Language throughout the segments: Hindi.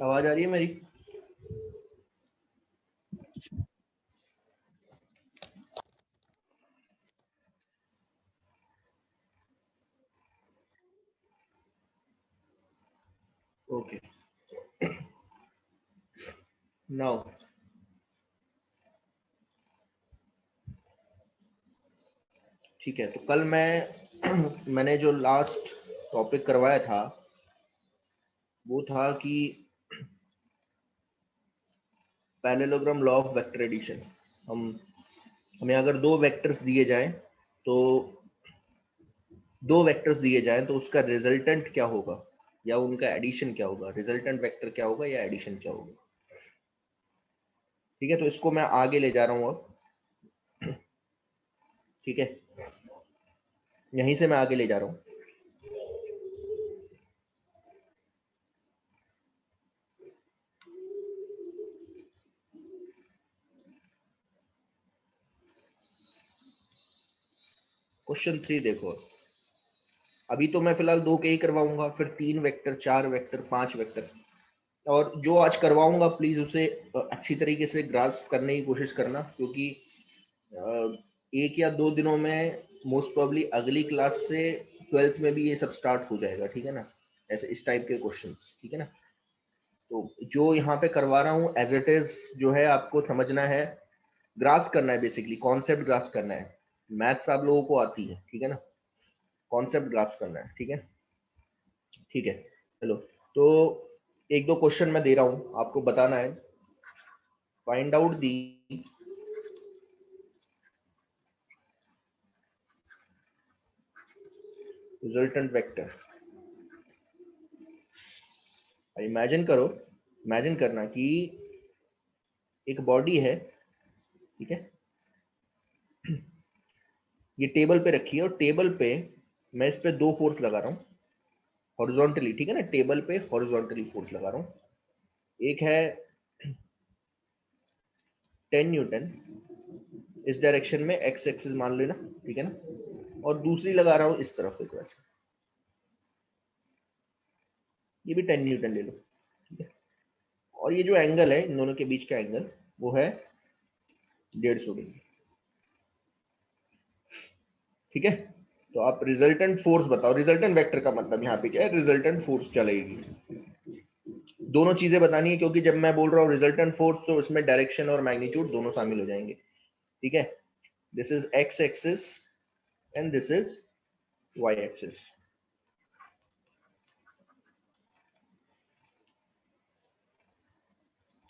आवाज आ रही है मेरी? ओके, नाउ ठीक है। तो कल मैंने जो लास्ट टॉपिक करवाया था वो था कि parallelogram law of vector addition. हमें अगर दो वेक्टर्स दिए जाएं तो उसका रिजल्टेंट क्या होगा या उनका एडिशन क्या होगा, रिजल्टेंट वेक्टर क्या होगा या एडिशन क्या होगा। ठीक है, तो इसको मैं आगे ले जा रहा हूं अब। ठीक है, यहीं से मैं आगे ले जा रहा हूं। क्वेश्चन 3 देखो। अभी तो मैं फिलहाल 2 के ही करवाऊंगा, फिर 3 वेक्टर, 4 वेक्टर, 5 वेक्टर। और जो आज करवाऊंगा प्लीज उसे अच्छी तरीके से ग्रास्प करने की कोशिश करना, क्योंकि 1 या 2 दिनों में मोस्ट प्रोबेबली अगली क्लास से 12th में भी ये सब स्टार्ट हो जाएगा। ठीक है ना, ऐसे इस टाइप के क्वेश्चन। ठीक है ना, तो जो यहाँ पे करवा रहा हूँ एज इट इज जो है आपको समझना है, ग्रास्प करना है, बेसिकली कॉन्सेप्ट ग्रास्प करना है। मैथ्स आप लोगों को आती है, ठीक है ना, कॉन्सेप्ट ग्रास्प करना है। ठीक है, ठीक है, चलो। तो 1-2 क्वेश्चन मैं दे रहा हूँ, आपको बताना है। Find out the resultant vector. Imagine करना कि एक बॉडी है, ठीक है, ये टेबल पे रखी है और टेबल पे मैं इस पे 2 फोर्स लगा रहा हूँ हॉरिजॉन्टली। ठीक है ना, टेबल पे हॉरिजॉन्टली फोर्स लगा रहा हूँ। एक है 10 न्यूटन इस डायरेक्शन में, एक्स एक्सिस मान लेना, ठीक है ना, और दूसरी लगा रहा हूँ इस तरफ, देखो ऐसे, ये भी 10 न्यूटन ले लो। ठीक है, और ये जो एंगल है इन दोनों के बीच का एंगल वो है 150 डिग्री। ठीक है, तो आप रिजल्टेंट फोर्स बताओ। रिजल्टेंट वेक्टर का मतलब यहाँ पे क्या है, रिजल्टेंट फोर्स क्या लगेगी। दोनों चीजें बतानी है, क्योंकि जब मैं बोल रहा हूँ रिजल्टेंट फोर्स तो इसमें डायरेक्शन और मैग्नीट्यूड दोनों शामिल हो जाएंगे। ठीक है, this is x axis and this is y axis.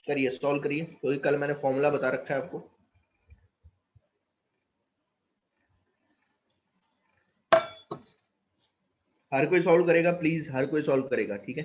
करिए, सॉल्व करिए, क्योंकि कल मैंने फॉर्मूला बता रखा है आपको। हर कोई सॉल्व करेगा प्लीज, हर कोई सॉल्व करेगा। ठीक है,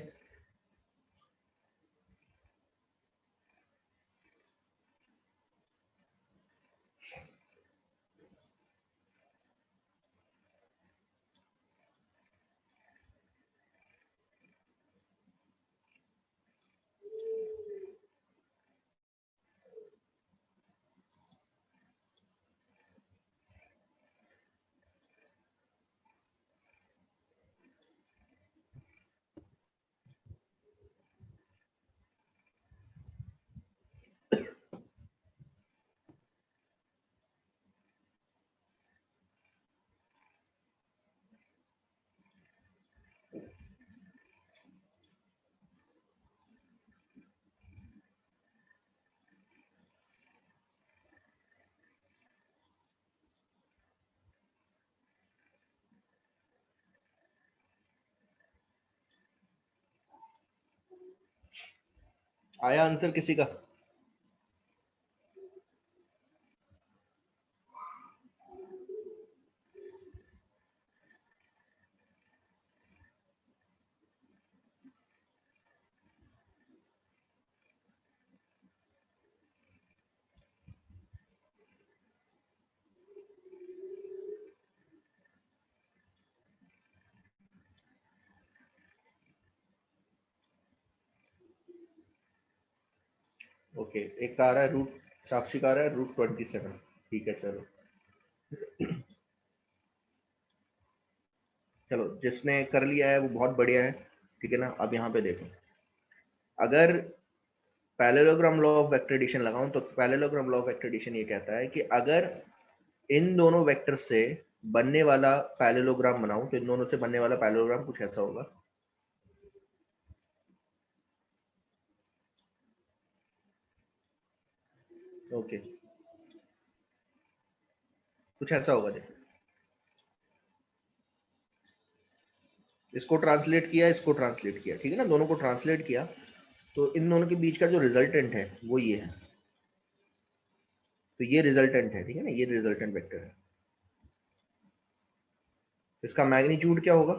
आया आंसर किसी का? ओके, एक का आ रहा है रूट, साक्षी का आ रहा है √27। ठीक है, चलो चलो, जिसने कर लिया है वो बहुत बढ़िया है। ठीक है ना, अब यहाँ पे देखो, अगर parallelogram law of vector addition लगाऊं तो parallelogram law of vector addition ये कहता है कि अगर इन दोनों वेक्टर से बनने वाला पैरेललोग्राम बनाऊं तो इन दोनों से बनने वाला पैरेललोग्राम कुछ ऐसा होगा। ओके, कुछ ऐसा होगा। देखो, इसको ट्रांसलेट किया, इसको ट्रांसलेट किया, ठीक है ना, दोनों को ट्रांसलेट किया, तो इन दोनों के बीच का जो रिजल्टेंट है वो ये है। तो ये रिजल्टेंट है, ठीक है ना, ये रिजल्टेंट वेक्टर है। तो इसका मैग्नीट्यूड क्या होगा?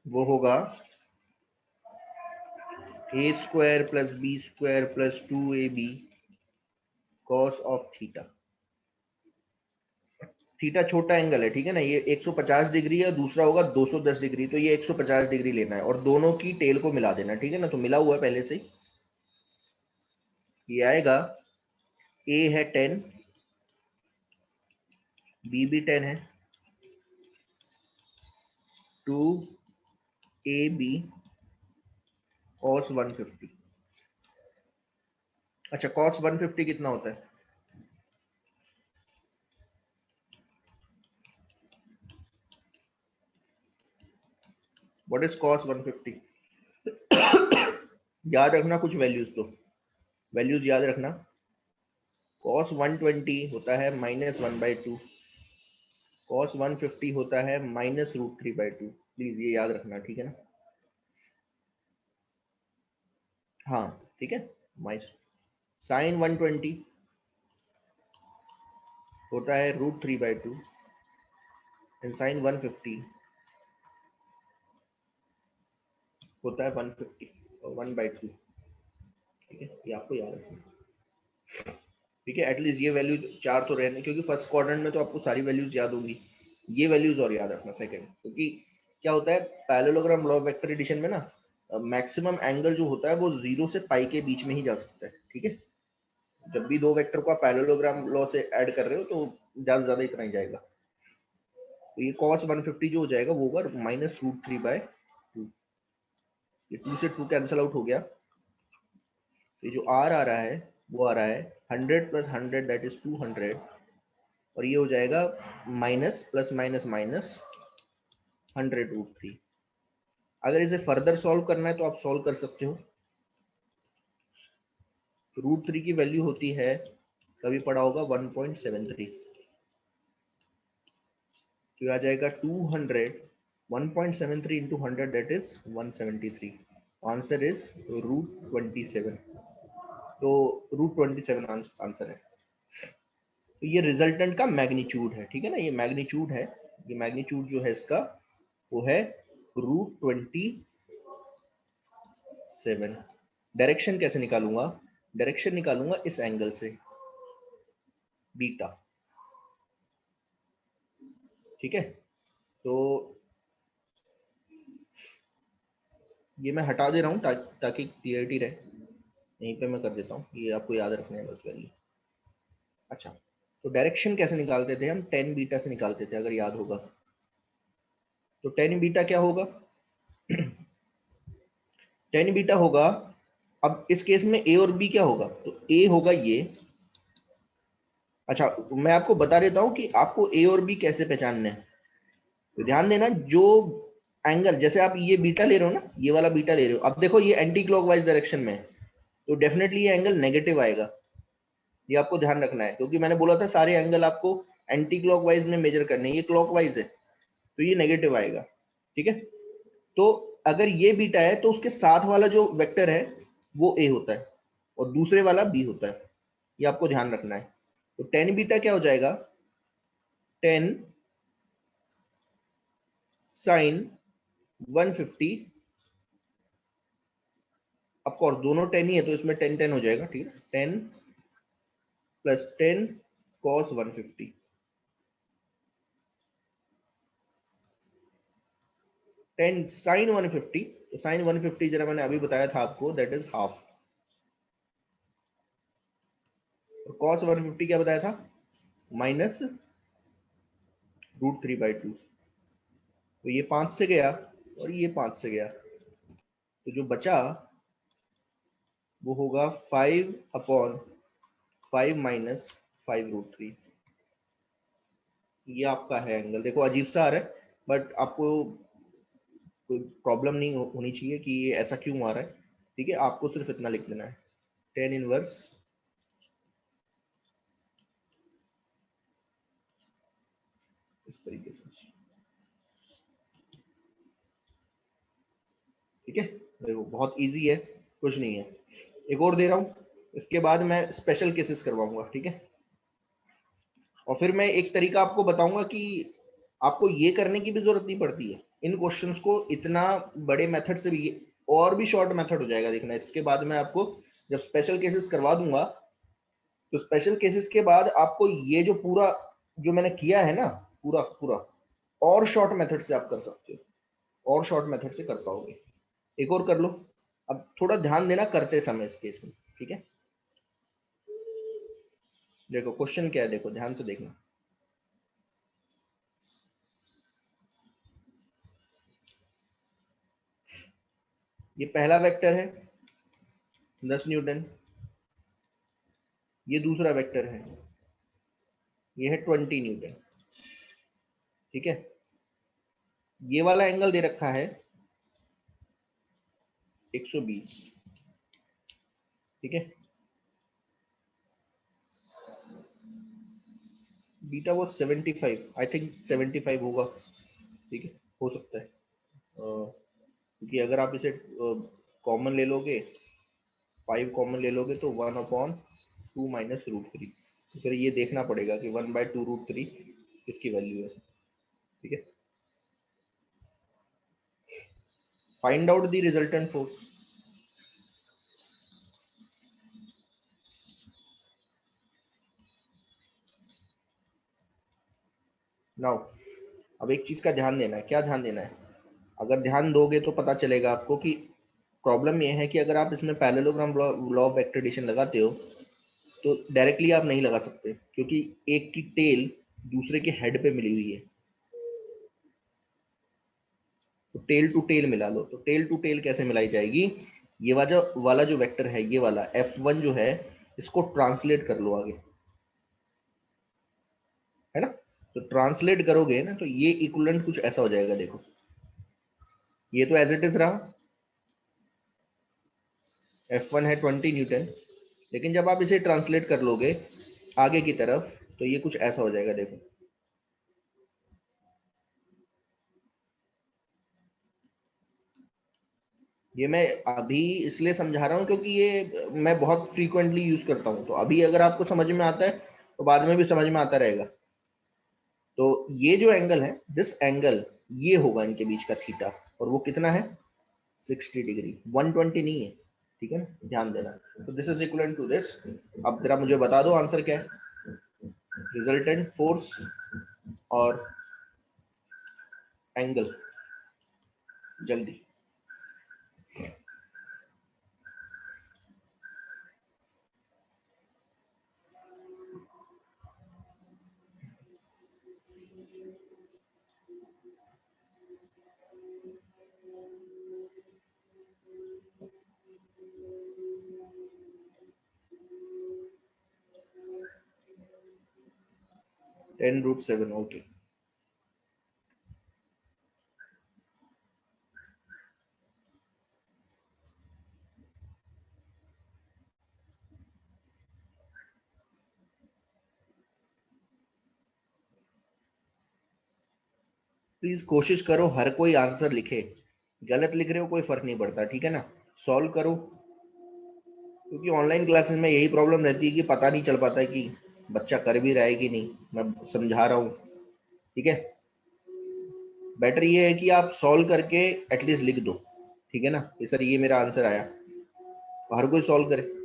वो होगा a square plus b square plus 2ab cos of theta. Theta छोटा एंगल है, ठीक है ना, ये 150 डिग्री है, दूसरा होगा 210 डिग्री, तो ये 150 डिग्री लेना है और दोनों की टेल को मिला देना, ठीक है ना। तो मिला हुआ है पहले से ही, ये आएगा a है 10, b भी 10 है, 2ab cos 150। अच्छा, cos 150 कितना होता है? What is cos 150? याद रखना कुछ वैल्यूज, तो वैल्यूज याद रखना। cos 120 होता है -1/2, cos 150 होता है -√3/2। प्लीज ये याद रखना, ठीक है ना। हाँ, ठीक है। माइनस sin 120 होता है √3/2 एंड sin 150 होता है 150 और 1/2, ठीक है, ये आपको याद रखना, ठीक है। एटलीस्ट ये वैल्यूज चार तो रहने, क्योंकि फर्स्ट क्वाड्रेंट में तो आपको सारी वैल्यूज याद होंगी, ये वैल्यूज और याद रखना सेकंड, क्योंकि क्या होता है parallelogram law of vector addition में ना, मैक्सिमम एंगल जो होता है वो 0 से पाई के बीच में ही जा सकता है, ठीक है। जब भी दो वेक्टर को आप पैरेललोग्राम लॉ से ऐड कर रहे हो तो ज्यादा ज्यादा इतना ही जाएगा। तो ये cos 150 जो हो जाएगा वो होगा -√3/2। ये 2 से 2 कैंसिल आउट हो गया, ये जो r आ रहा है वो आ रहा है 100 + 100 दैट इज 200, और ये हो जाएगा माइनस प्लस माइनस माइनस 100√3। अगर इसे फर्दर सॉल्व करना है तो आप सॉल्व कर सकते हो। √3 की वैल्यू होती है, कभी पढ़ा होगा 1.73, तो ये आ जाएगा 200, 1.73 into 100 that is 173। Answer is √27। तो √27 आंसर है। तो ये रिजल्टेंट का मैग्नीट्यूड है, ठीक है ना, ये मैग्नीट्यूड है, ये मैग्नीट्यूड जो है इसका वो है √27। डायरेक्शन कैसे निकालूंगा? डायरेक्शन निकालूंगा इस एंगल से, बीटा, ठीक है। तो ये मैं हटा दे रहा हूँ ताकि क्लियरिटी रहे, यहीं पे मैं कर देता हूँ, ये आपको याद रखना है बस वैल्यू। अच्छा, तो डायरेक्शन कैसे निकालते थे हम? टेन बीटा से निकालते थे, अगर याद होगा। तो टेन बीटा क्या होगा? टेन बीटा होगा, अब इस केस में ए और बी क्या होगा? तो ए होगा ये। अच्छा, मैं आपको बता देता हूँ कि आपको ए और बी कैसे पहचानने हैं। तो ध्यान देना, जो एंगल, जैसे आप ये बीटा ले रहे हो ना, ये वाला बीटा ले रहे हो, अब देखो ये एंटी क्लॉकवाइज डायरेक्शन में है, तो डेफिनेटली ये एंगल नेगेटिव आएगा, ये आपको ध्यान रखना है, क्योंकि मैंने बोला था सारे एंगल आपको एंटी क्लॉकवाइज में मेजर करने हैं, ये क्लॉकवाइज है तो ये नेगेटिव आएगा, ठीक है। तो अगर ये बीटा है तो उसके साथ वाला जो वेक्टर है वो ए होता है और दूसरे वाला बी होता है, ये आपको ध्यान रखना है। तो टेन बीटा क्या हो जाएगा? 10 sin 150, ऑफकोर्स दोनों 10 ही है तो इसमें 10 10 हो जाएगा, ठीक है, 10 + 10 cos 150, 10 sin 150, तो sin 150 जरा मैंने अभी बताया था आपको, दैट इज हाफ। और cos 150 क्या बताया था? -√3/2। तो ये 5 से गया, और ये 5 से गया, तो जो बचा वो होगा 5/5 माइनस 5√3। ये आपका है एंगल। देखो अजीब सा आ रहा है, बट आपको कोई प्रॉब्लम नहीं होनी चाहिए कि ये ऐसा क्यों आ रहा है। ठीक है, आपको सिर्फ इतना लिख देना है, tan इनवर्स इस तरीके से। ठीक है, देखो बहुत इजी है, कुछ नहीं है। एक और दे रहा हूं, इसके बाद मैं स्पेशल केसेस करवाऊंगा। ठीक है, और फिर मैं एक तरीका आपको बताऊंगा कि आपको ये करने की भी जरूरत नहीं पड़ती है इन क्वेश्चंस को, इतना बड़े मेथड से भी और भी शॉर्ट मेथड हो जाएगा। देखना, इसके बाद मैं आपको जब स्पेशल केसेस करवा दूंगा, तो स्पेशल केसेस के बाद आपको ये जो पूरा जो मैंने किया है ना, पूरा पूरा और शॉर्ट मेथड से आप कर सकते हो, और शॉर्ट मेथड से कर पाओगे। एक और कर लो। अब थोड़ा ध्यान देना करते समय इस केस में। ठीक है, देखो क्वेश्चन क्या है, देखो ध्यान से देखना। ये पहला वेक्टर है 10 न्यूटन, ये दूसरा वेक्टर है, ये है 20 न्यूटन। ठीक है, ये वाला एंगल दे रखा है 120। ठीक है, बीटा वो 75, आई थिंक 75 होगा। ठीक है, हो सकता है, क्योंकि अगर आप इसे कॉमन ले लोगे, 5 कॉमन ले लोगे, तो 1/2 माइनस √3। तो फिर ये देखना पड़ेगा कि 1/2√3 किसकी वैल्यू है। ठीक है, find out the resultant force. Now अब एक चीज का ध्यान देना है। क्या ध्यान देना है? अगर ध्यान दोगे तो पता चलेगा आपको कि प्रॉब्लम यह है कि अगर आप इसमें पैरेललोग्राम लॉ ऑफ वेक्टर लगाते हो, तो डायरेक्टली आप नहीं लगा सकते, क्योंकि एक की टेल दूसरे के हेड पे मिली हुई है। तो टेल टू टेल मिला लो। तो टेल टू टेल कैसे मिलाई जाएगी? ये वाला जो वेक्टर है, ये वाला F1 जो है, इसको ट्रांसलेट कर लो आगे, है ना। तो ट्रांसलेट करोगे ना, तो ये इक्विवेलेंट कुछ ऐसा हो जाएगा। देखो, ये तो एज इट इज रहा, F1 है 20 न्यूटन, लेकिन जब आप इसे ट्रांसलेट कर लोगे आगे की तरफ, तो ये कुछ ऐसा हो जाएगा। देखो, ये मैं अभी इसलिए समझा रहा हूँ क्योंकि ये मैं बहुत फ्रीक्वेंटली यूज करता हूँ। तो अभी अगर आपको समझ में आता है, तो बाद में भी समझ में आता रहेगा। तो ये जो एंगल है, दिस एंगल, ये होगा इनके बीच का थीटा, और वो कितना है? 60 डिग्री, 120 नहीं है। ठीक है ना, ध्यान देना। तो this is equal to this. अब जरा मुझे बता दो आंसर क्या है, रिजल्टेंट फोर्स और एंगल, जल्दी। 10√7, ओके। प्लीज कोशिश करो हर कोई आंसर लिखे। गलत लिख रहे हो कोई फर्क नहीं पड़ता, ठीक है ना। सॉल्व करो, क्योंकि ऑनलाइन क्लासेस में यही प्रॉब्लम रहती है कि पता नहीं चल पाता है कि बच्चा कर भी रहा है कि नहीं। मैं समझा रहा हूँ, ठीक है। बेटर ये है कि आप सॉल्व करके एटलीस्ट लिख दो, ठीक है ना, कि सर ये मेरा आंसर आया। हर कोई सॉल्व करे।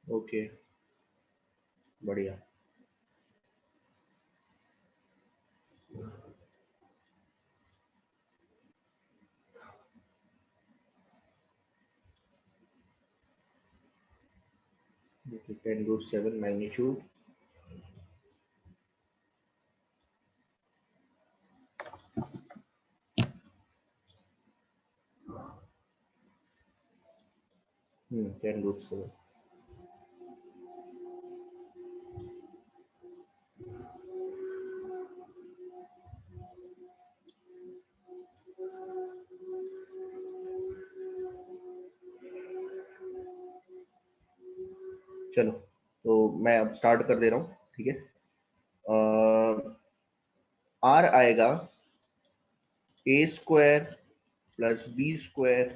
ओके, बढ़िया। देखिए 10√7 मैग्नीट्यूड, हम्म, 10√7। चलो तो मैं अब स्टार्ट कर दे रहा हूँ, ठीक है। आर आएगा a square plus b square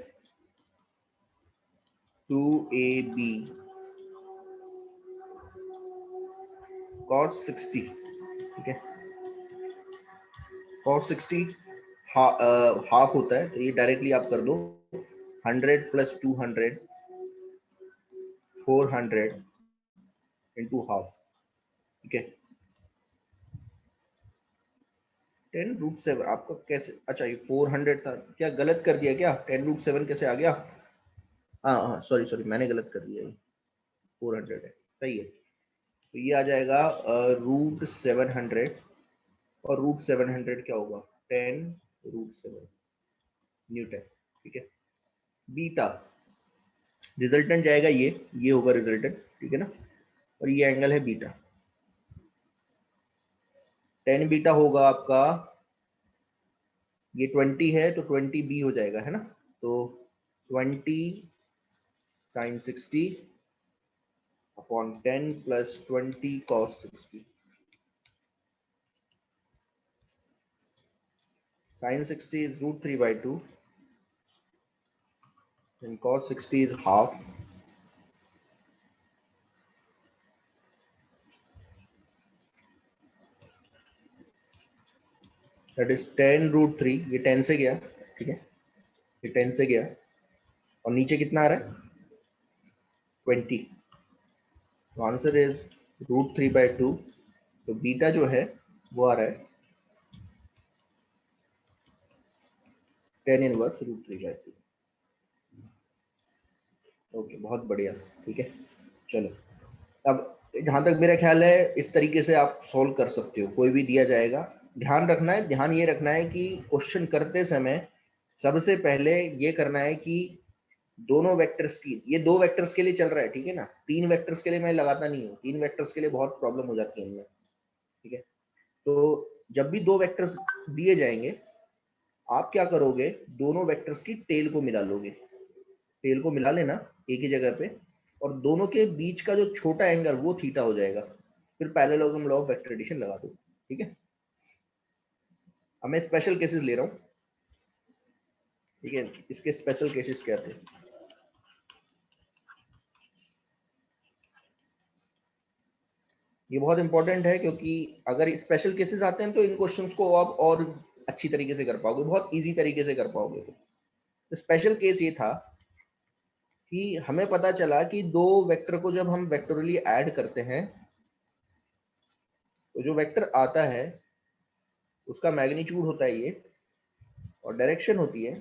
2ab cos 60, ठीक है। cos 60 हाफ होता है, तो ये डायरेक्टली आप कर दो 100 प्लस 200 400 इंटू हाफ, ठीक है। 10√7 आपका कैसे, अच्छा ये 400 था, क्या गलत कर दिया क्या? 10√7 कैसे आ गया? हाँ हाँ, सॉरी सॉरी, मैंने गलत कर दिया, ये 400 है, सही है। तो ये आ जाएगा √700, और √700 क्या होगा? 10√7 न्यूटन, ठीक है। बीटा रिजल्टेंट जाएगा, ये होगा रिजल्टेंट, ठीक है ना। और ये एंगल है बीटा, 10 बीटा होगा आपका, ये 20 है तो 20 बी हो जाएगा, है ना। तो 20 sin 60 upon 10 plus 20 cos 60। sin 60 is √3/2 and cos 60 is half, that is 10√3। ये 10 से गया, ठीक है, ये 10 से गया, और नीचे कितना आ रहा है? 20। तो आंसर इज √3/2। तो बीटा जो है वो आ रहा है 10 इनवर्स √3/2। ओके, बहुत बढ़िया, ठीक है। चलो, अब जहां तक मेरा ख्याल है इस तरीके से आप सॉल्व कर सकते हो, कोई भी दिया जाएगा। ध्यान ये रखना है कि क्वेश्चन करते समय सबसे पहले ये करना है कि दोनों वेक्टर्स की, ये 2 वेक्टर्स के लिए चल रहा है, ठीक है ना। 3 वेक्टर्स के लिए मैं लगाता नहीं हूँ, 3 वेक्टर्स के लिए बहुत प्रॉब्लम हो जाती है इनमें, ठीक है। तो जब भी 2 वेक्टर्स दिए जाएंगे, आप क्या करोगे, दोनों वेक्टर्स की टेल को मिला लोगे, टेल को मिला लेना एक ही जगह पे, और दोनों के बीच का जो छोटा एंगल वो थीटा हो जाएगा, फिर parallelogram law of vector addition लगा दो, ठीक है। अब मैं स्पेशल केसेस ले रहा हूँ, ठीक है। इसके स्पेशल केसेस क्या थे? ये बहुत इंपॉर्टेंट है, क्योंकि अगर स्पेशल केसेस आते हैं तो इन क्वेश्चंस को आप और अच्छी तरीके से कर पाओगे, बहुत इजी तरीके से कर पाओगे। तो स्पेशल केस ये था कि हमें पता चला कि 2 वेक्टर को जब हम वेक्टोरली ऐड करते हैं, तो जो वेक्टर आता है उसका मैग्नीट्यूड होता है ये, और डायरेक्शन होती है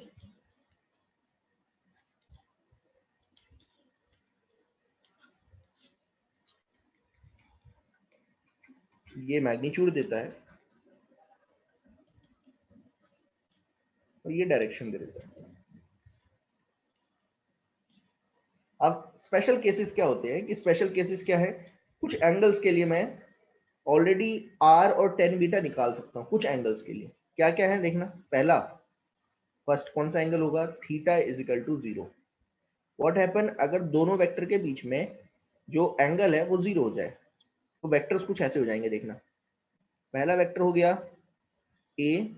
ये, मैग्नीट्यूड देता है और ये डायरेक्शन दे देता है। अब स्पेशल केसेस क्या होते हैं, कि स्पेशल केसेस क्या है, कुछ एंगल्स के लिए मैं ऑलरेडी आर और 10 बीटा निकाल सकता हूँ, कुछ एंगल्स के लिए। क्या क्या है देखना, पहला, फर्स्ट कौन सा एंगल होगा, theta is equal to 0। What happen अगर दोनों वेक्टर के बीच में जो एंगल है वो 0 हो जाए, तो वेक्टर्स कुछ ऐसे हो जाएंगे, देखना। पहला वेक्टर हो गया ए,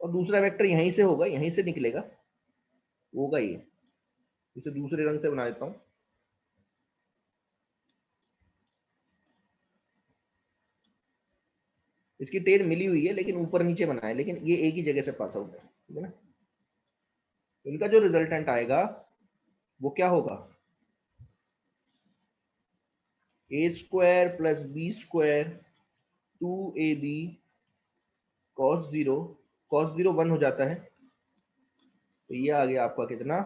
और दूसरा वेक्टर यहीं से होगा, यहीं से निकलेगा, वो होगा ये। इसे दूसरे रंग से बना देता हूं, इसकी टेल मिली हुई है लेकिन ऊपर नीचे बना है, लेकिन ये एक ही जगह से पास आउट है, ठीक है ना। इनका जो रिजल्टेंट आएगा वो क्या होगा, a square plus b square 2ab cos 0 1 हो जाता है, तो ये आ गया आपका कितना,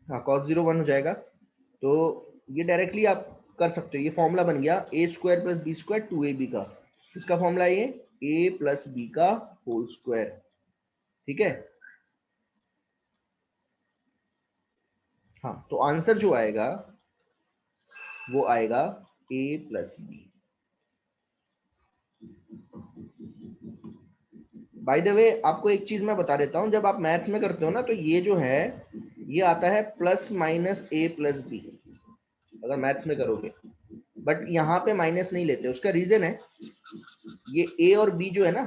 हाँ cos 0 1 हो जाएगा। तो ये डायरेक्टली आप कर सकते हो, ये फॉर्मूला बन गया a square plus b square 2ab का, इसका फॉर्मूला ये a प्लस बी का होल स्क्वायर, ठीक है। हाँ तो आंसर जो आएगा वो आएगा a plus b. By the way आपको एक चीज मैं बता देता हूं, जब आप मैथ्स में करते हो ना तो ये जो है ये आता है plus minus a plus b, अगर मैथ्स में करोगे, बट यहाँ पे माइनस नहीं लेते। उसका रीजन है ये a और b जो है ना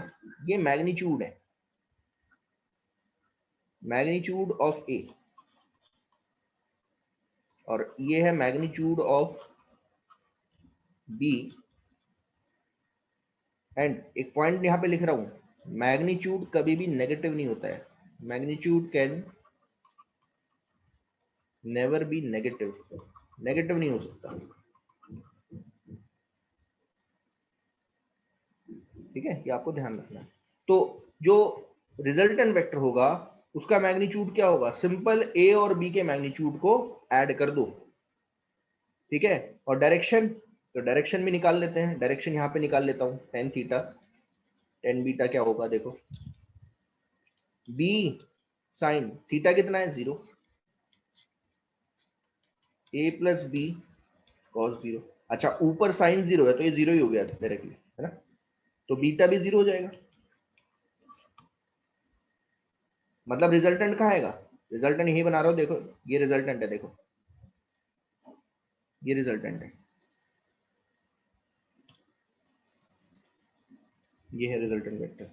ये मैग्नीट्यूड है, मैग्नीट्यूड ऑफ a, और ये है मैग्नीट्यूड ऑफ b। एंड एक पॉइंट यहाँ पे लिख रहा हूं, मैग्नीट्यूड कभी भी नेगेटिव नहीं होता है, magnitude can never be negative, negative नहीं हो सकता, ठीक है, ये आपको ध्यान रखना है। तो जो रिजल्टेंट वेक्टर होगा उसका मैग्नीट्यूड क्या होगा, सिंपल a और b के मैग्नीट्यूड को ऐड कर दो, ठीक है। और डायरेक्शन, तो डायरेक्शन भी निकाल लेते हैं, डायरेक्शन यहाँ पे निकाल लेता हूँ, tan थीटा tan बीटा क्या होगा देखो, b साइन थीटा कितना है 0, a प्लस बी cos 0। अच्छा ऊपर साइन 0 है तो ये 0 ही हो गया डायरेक्टली, है ना, तो बीटा भी 0 हो जाएगा। मतलब रिजल्टेंट कहाँ आएगा, रिजल्टेंट यही बना रहा हूँ देखो, ये रिजल्टेंट है, देखो ये रिजल्टेंट है, ये है रिजल्टेंट वेक्टर।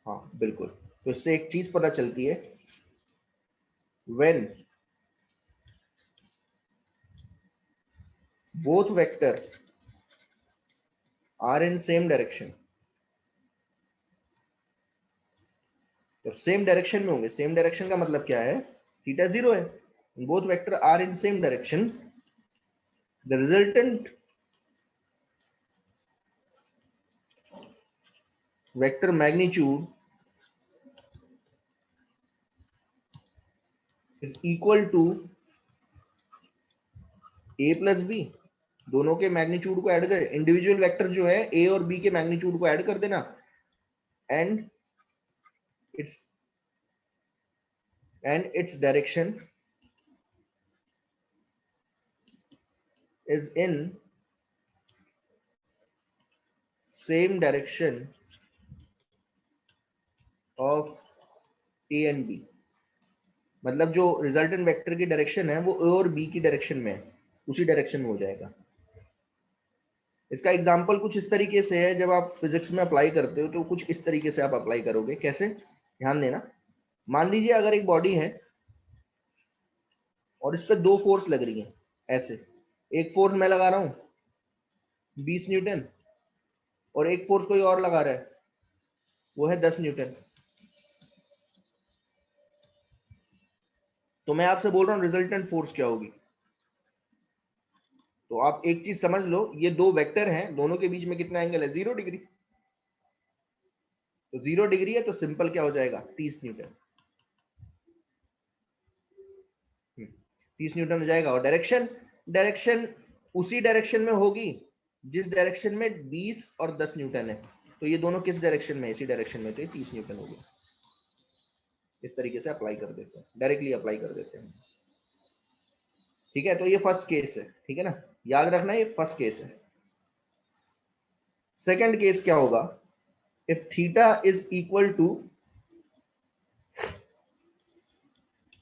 हाँ बिल्कुल, तो इससे एक चीज पता चलती है, when both vector are in same direction, जब सेम डायरेक्शन में होंगे, सेम डायरेक्शन का मतलब क्या है, थीटा 0 है, both vector are in same direction, the resultant vector magnitude is equal to a plus b, दोनों के मैग्नीट्यूड को ऐड कर, इंडिविजुअल वेक्टर जो है a और b के मैग्नीट्यूड को ऐड कर देना, and its direction is in same direction of a and b। मतलब जो रिजल्टेंट वेक्टर की डायरेक्शन है वो a और b की डायरेक्शन में है, उसी डायरेक्शन में हो जाएगा। इसका एग्जांपल कुछ इस तरीके से है, जब आप फिजिक्स में अप्लाई करते हो तो कुछ इस तरीके से आप अप्लाई करोगे, कैसे ध्यान देना। मान लीजिए अगर एक बॉडी है और इस पे दो फोर्स लग रही है, ऐसे एक फोर्स मैं लगा रहा हूं 20 न्यूटन, और एक फोर्स कोई और लगा रहा है वो है 10 न्यूटन। तो मैं आपसे बोल रहा हूं रिजल्टेंट फोर्स क्या होगी, तो आप एक चीज समझ लो, ये दो वेक्टर हैं, दोनों के बीच में कितना एंगल है, 0 डिग्री, तो 0 डिग्री है तो सिंपल क्या हो जाएगा 30 न्यूटन, 30 न्यूटन हो जाएगा। और डायरेक्शन, डायरेक्शन उसी डायरेक्शन में होगी जिस डायरेक्शन में 20 और 10 न्यूटन है, तो ये दोनों किस डायरेक्शन में, इसी डायरेक्शन में, तो ये 30 न्यूटन हो गया। इस तरीके से अप्लाई कर देते हैं, डायरेक्टली अप्लाई कर देते हैं, ठीक है। तो ये फर्स्ट केस है, ठीक है ना, याद रखना ये फर्स्ट केस है। सेकंड केस क्या होगा, if theta is equal to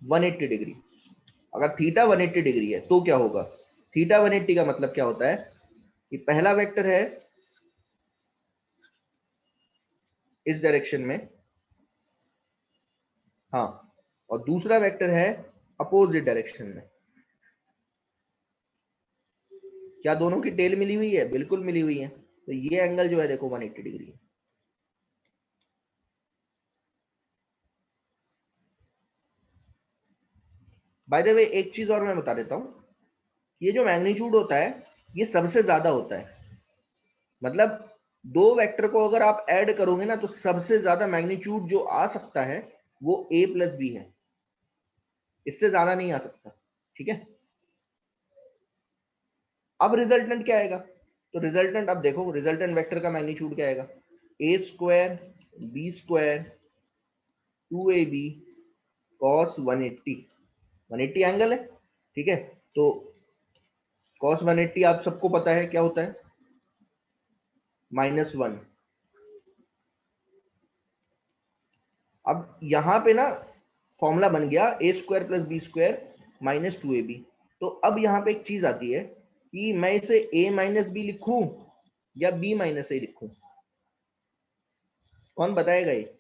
180 degree, अगर थीटा 180 डिग्री है तो क्या होगा, थीटा 180 का मतलब क्या होता है कि पहला वेक्टर है इस डायरेक्शन में, हाँ, और दूसरा वेक्टर है अपोजिट डायरेक्शन में। क्या दोनों की टेल मिली हुई है, बिल्कुल मिली हुई है, तो ये एंगल जो है देखो 180 डिग्री है, बाय द वे एक चीज और मैं बता देता हूं, ये जो मैग्नीट्यूड होता है ये सबसे ज्यादा होता है, मतलब दो वेक्टर को अगर आप ऐड करोगे ना तो सबसे ज्यादा मैग्नीट्यूड जो आ सकता है वो a प्लस बी है, इससे ज्यादा नहीं आ सकता। ठीक है, अब रिजल्टेंट क्या आएगा, तो रिजल्टेंट अब देखो, रिजल्टेंट वेक्टर का मैग्नीट्यूड क्या आएगा, a square b square 2ab cos 180, 180 angle है। ठीक है, तो cos 180 आप सबको पता है क्या होता है, -1। अब यहां पे ना फॉर्मूला बन गया a square plus b square -2ab। तो अब यहां पे एक चीज आती है कि मैं इसे a माइनस बी लिखूं या b माइनस a लिखूं, कौन बताएगा ये?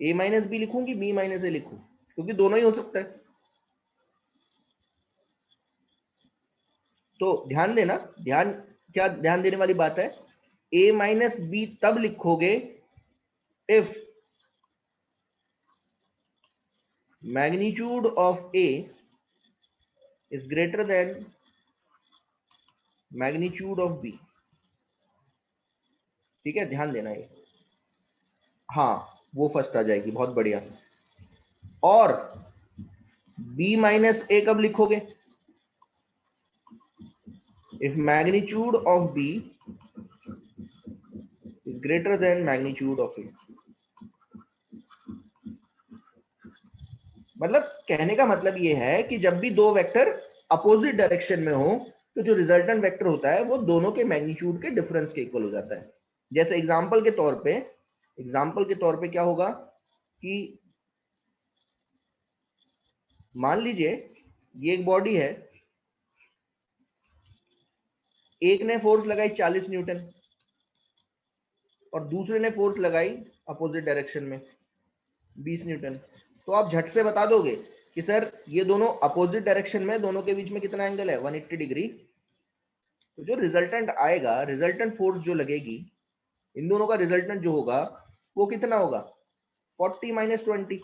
a माइनस बी लिखूं कि b माइनस a लिखूं, क्योंकि दोनों ही हो सकता है। तो ध्यान देना, ध्यान क्या ध्यान देने वाली बात है, a माइनस बी तब लिखोगे if magnitude of a is greater than magnitude of b। ठीक है, ध्यान देना ये, हाँ वो फर्स्ट आ जाएगी, बहुत बढ़िया। और b माइनस a कब लिखोगे, if magnitude of b is greater than magnitude of a। मतलब कहने का मतलब ये है कि जब भी दो वेक्टर अपोजिट डायरेक्शन में हो तो जो रिजल्टेंट वेक्टर होता है वो दोनों के मैग्नीट्यूड के डिफरेंस के इक्वल हो जाता है। जैसे एग्जांपल के तौर पे क्या होगा कि मान लीजिए ये एक बॉडी है, एक ने फोर्स लगाई 40 न्यूटन और दूसरे ने फोर्स लगाई अपोजिट डायरेक्शन में 20 न्यूटन। तो आप झट से बता दोगे कि सर ये दोनों अपोजिट डायरेक्शन में, दोनों के बीच में कितना एंगल है, 180 डिग्री। तो जो रिजल्टेंट आएगा, रिजल्टेंट फोर्स जो लगेगी इन दोनों का, रिजल्टेंट जो होगा वो कितना होगा, 40 माइनस 20,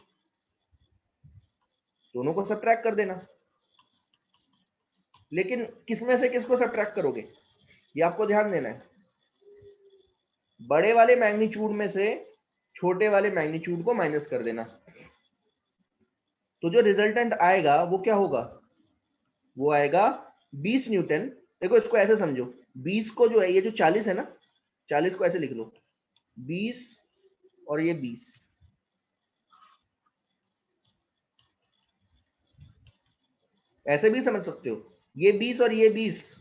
दोनों को सब्ट्रैक्ट कर देना। लेकिन किसमें से किसको सब्ट्रैक्ट करोगे, ये आपको ध्यान देना है, बड़े वाले मैग्नीट्यूड में से छोटे वाले मैग्नीट्यूड को माइनस कर देना। तो जो रिजल्टेंट आएगा वो क्या होगा, वो आएगा 20 न्यूटन। देखो इसको ऐसे समझो, 20 को जो है, ये जो 40 है ना, 40 को ऐसे लिख लो, 20 और ये 20, ऐसे भी समझ सकते हो। ये 20 और ये 20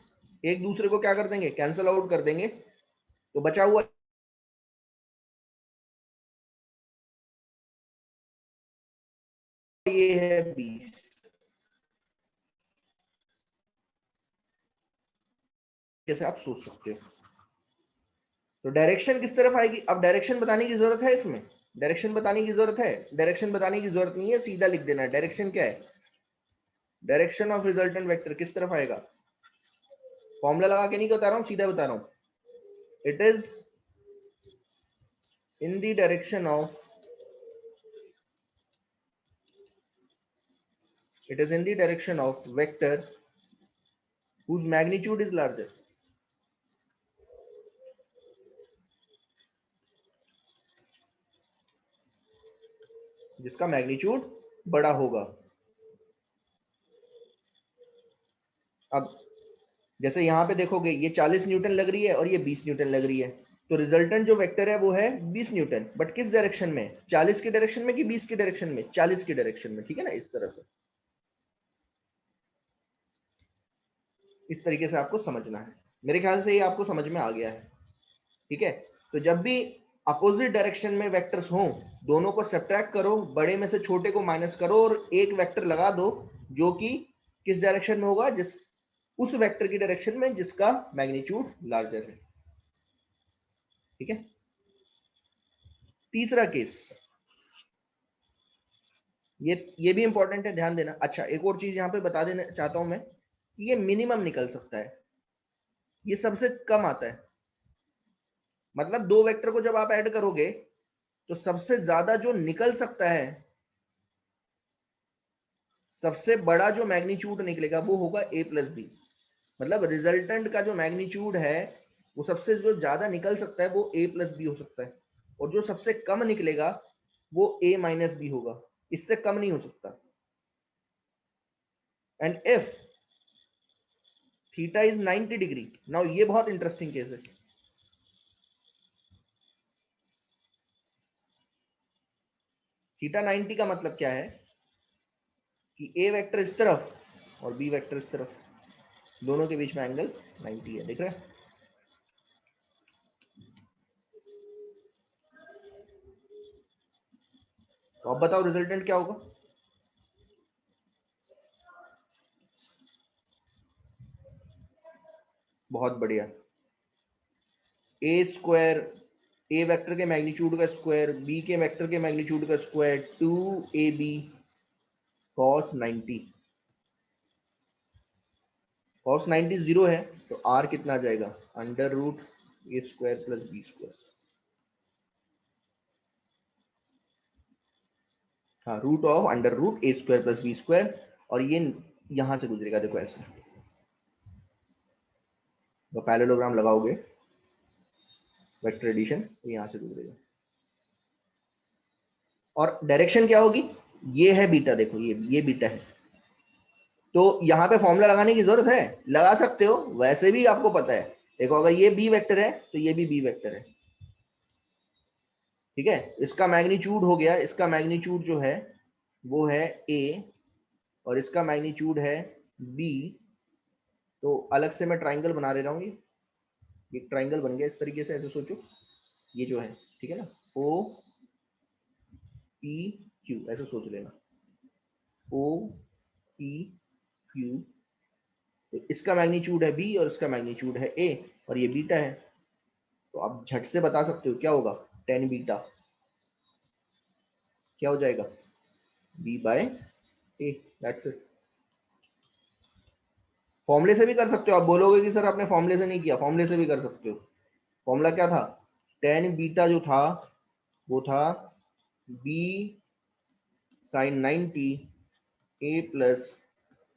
एक दूसरे को क्या कर देंगे, कैंसल आउट कर देंगे, तो बचा हुआ ये है 20। कैसे आप सोच सकते हो, तो डायरेक्शन किस तरफ आएगी, अब डायरेक्शन बताने की जरूरत है, इसमें डायरेक्शन बताने की जरूरत है, डायरेक्शन बताने की जरूरत नहीं है, सीधा लिख देना डायरेक्शन क्या है, डायरेक्शन ऑफ रिजल्टेंट वेक्टर किस तरफ आएगा। फॉर्मूला लगा के नहीं बता रहा हूं, सीधा बता रहा हूं, it is in the direction of, it is in the direction of vector whose magnitude is larger। जिसका मैग्नीट्यूड बड़ा होगा। अब जैसे यहां पे देखोगे ये 40 न्यूटन लग रही है और ये 20 न्यूटन लग रही है, तो रिजल्टेंट जो वेक्टर है वो है 20 न्यूटन, बट किस डायरेक्शन में, 40 की डायरेक्शन में कि 20 की डायरेक्शन में, 40 की डायरेक्शन में। ठीक है ना, इस तरह से, इस तरीके से आपको समझना है। मेरे ख्याल से ये आपको समझ में आ गया है। ठीक है, तो जब भी अपोजिट डायरेक्शन में वेक्टर्स हों, दोनों को सब्ट्रैक्ट करो, बड़े में से छोटे को माइनस करो और एक वेक्टर लगा दो जो कि किस डायरेक्शन में होगा, जिस उस वेक्टर की डायरेक्शन में जिसका मैग्नीट्यूड लार्जर है। ठीक है, तीसरा केस, ये भी इंपॉर्टेंट है, ध्यान देना। अच्छा, एक और चीज यहां पे बता देना चाहता हूं मैं, कि ये मिनिमम निकल सकता है, ये सबसे कम आता है। मतलब दो वेक्टर को जब आप ऐड करोगे तो सबसे ज्यादा जो निकल सकता है, सबसे बड़ा जो मैग्नीट्यूड निकलेगा वो होगा a प्लस बी। मतलब रिजल्टेंट का जो मैग्नीट्यूड है वो सबसे जो ज्यादा निकल सकता है वो a प्लस बी हो सकता है, और जो सबसे कम निकलेगा वो a माइनस बी होगा, इससे कम नहीं हो सकता। And if theta is 90 degree, now ये बहुत इंटरेस्टिंग केस है। थीटा 90 का मतलब क्या है कि a वेक्टर इस तरफ और b वेक्टर इस तरफ, दोनों के बीच में एंगल 90 है, देख रहे हैं। तो अब बताओ रिजल्टेंट क्या होगा। बहुत बढ़िया, ए स्क्वायर, ए वेक्टर के मैग्नीट्यूड का स्क्वायर बी के वेक्टर के मैग्नीट्यूड का square 2ab cos 90। cos 90 zero है तो r कितना आ जाएगा, under root a square plus b square. हाँ, root of under root a square plus b square, और ये यहां से गुजरेगा, देखो ऐसे तो पैरेललोग्राम लगाओगे वेक्टर एडिशन तो यहां से गुजरेगा, और डायरेक्शन क्या होगी, ये है बीटा, देखो ये बीटा है। तो यहाँ पे फॉर्मूला लगाने की जरूरत है, लगा सकते हो, वैसे भी आपको पता है। देखो अगर ये बी वेक्टर है तो ये भी बी वेक्टर है, ठीक है। इसका मैग्नीट्यूड हो गया, इसका मैग्नीट्यूड जो है वो है a, और इसका मैग्नीट्यूड है b। तो अलग से मैं ट्राइंगल बना ले रहा हूँ, ये ट्राइंगल बन गया इस तरीके से, ऐसे सोचो ये जो है, ठीक है ना, o p q, ऐसे सोच लेना o p q। तो इसका मैग्नीट्यूड है b और इसका मैग्नीट्यूड है a, और ये बीटा है। तो आप झट से बता सकते हो क्या होगा, टेन बीटा क्या हो जाएगा, b by a, that's it. फॉर्मूले से भी कर सकते हो, आप बोलोगे कि सर आपने फॉर्मूले से नहीं किया, फॉर्मूले से भी कर सकते हो। फॉर्मूला क्या था, टेन बीटा जो था वो था b sine 90 a plus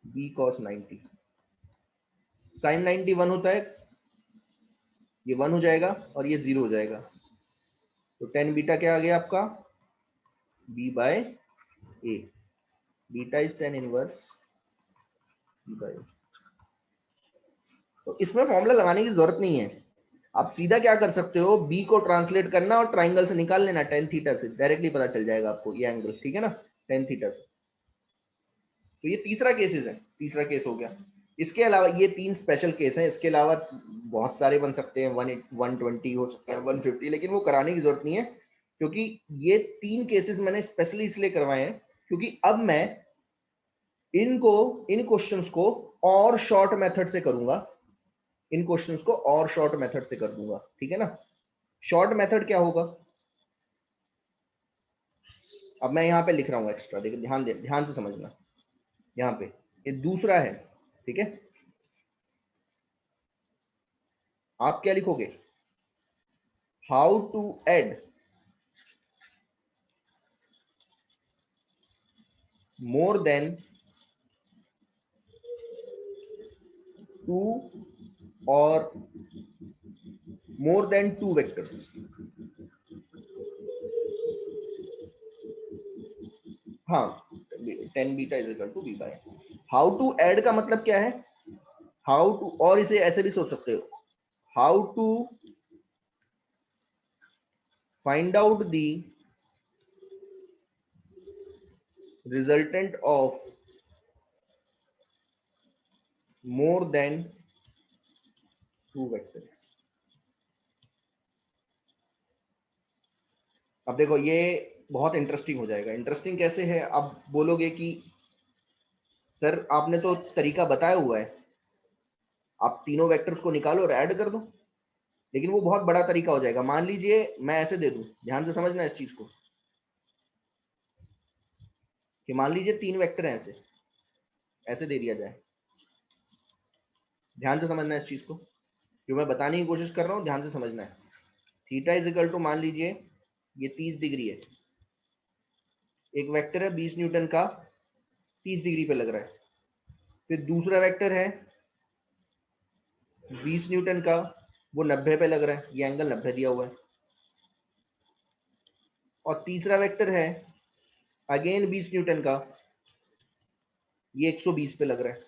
b cos 90। Sine 90 one होता है, ये वन हो जाएगा और ये जीरो हो जाएगा, तो टेन बीटा क्या आ गया आपका, b by a, beta is tan inverse b by. तो इसमें फॉर्मूला लगाने की जरूरत नहीं है, आप सीधा क्या कर सकते हो, b को ट्रांसलेट करना और ट्राइंगल से निकाल लेना, टेन थीटा से डायरेक्टली पता चल जाएगा आपको ये एंगल, ठीक है ना, टेन थीटा से। तो ये तीसरा केसेस है, तीसरा केस हो गया। इसके अलावा ये तीन स्पेशल केस हैं, इसके अलावा बहुत सारे बन सकते हैं, 120 हो सकते हैं, 150, लेकिन वो कराने की जरूरत नहीं है, क्योंकि ये तीन केसेस मैंने स्पेशली इसलिए करवाए हैं क्योंकि अब मैं इनको, इन क्वेश्चंस को और शॉर्ट मेथड से करूंगा, इन क्वेश्चंस को और शॉर्ट मेथड से कर दूंगा, ठीक है ना। शॉर्ट मेथड क्या होगा, अब मैं यहाँ पे लिख रहा हूँ एक्स्ट्रा, देखिए ध्यान से समझना, यहाँ पे ये दूसरा है, ठीक है। आप क्या लिखोगे, how to add more than two और मोर देन टू वेक्टर्स। हाँ, tan beta is equal to b by. How to add का मतलब क्या है, हाउ टू, और इसे ऐसे भी सोच सकते हो, how to find out the resultant of more than two vectors. अब देखो ये बहुत इंटरेस्टिंग हो जाएगा। इंटरेस्टिंग कैसे है, अब बोलोगे कि सर आपने तो तरीका बताया हुआ है, आप तीनों वेक्टर्स को निकालो और ऐड कर दो, लेकिन वो बहुत बड़ा तरीका हो जाएगा। मान लीजिए मैं ऐसे दे दूं, ध्यान से समझना इस चीज को, कि मान लीजिए तीन वेक्टर हैं, ऐसे ऐसे दे दिया जाए, ध्यान से समझना इस चीज को, जो मैं बताने की कोशिश कर रहा हूं ध्यान से समझना है। थीटा इज इक्वल टू, मान लीजिए ये 30 डिग्री है, एक वेक्टर है 20 न्यूटन का 30 डिग्री पे लग रहा है, फिर दूसरा वेक्टर है 20 न्यूटन का, वो 90 पे लग रहा है, ये एंगल 90 दिया हुआ है, और तीसरा वेक्टर है अगेन 20 न्यूटन का, ये 120 पे लग रहा है।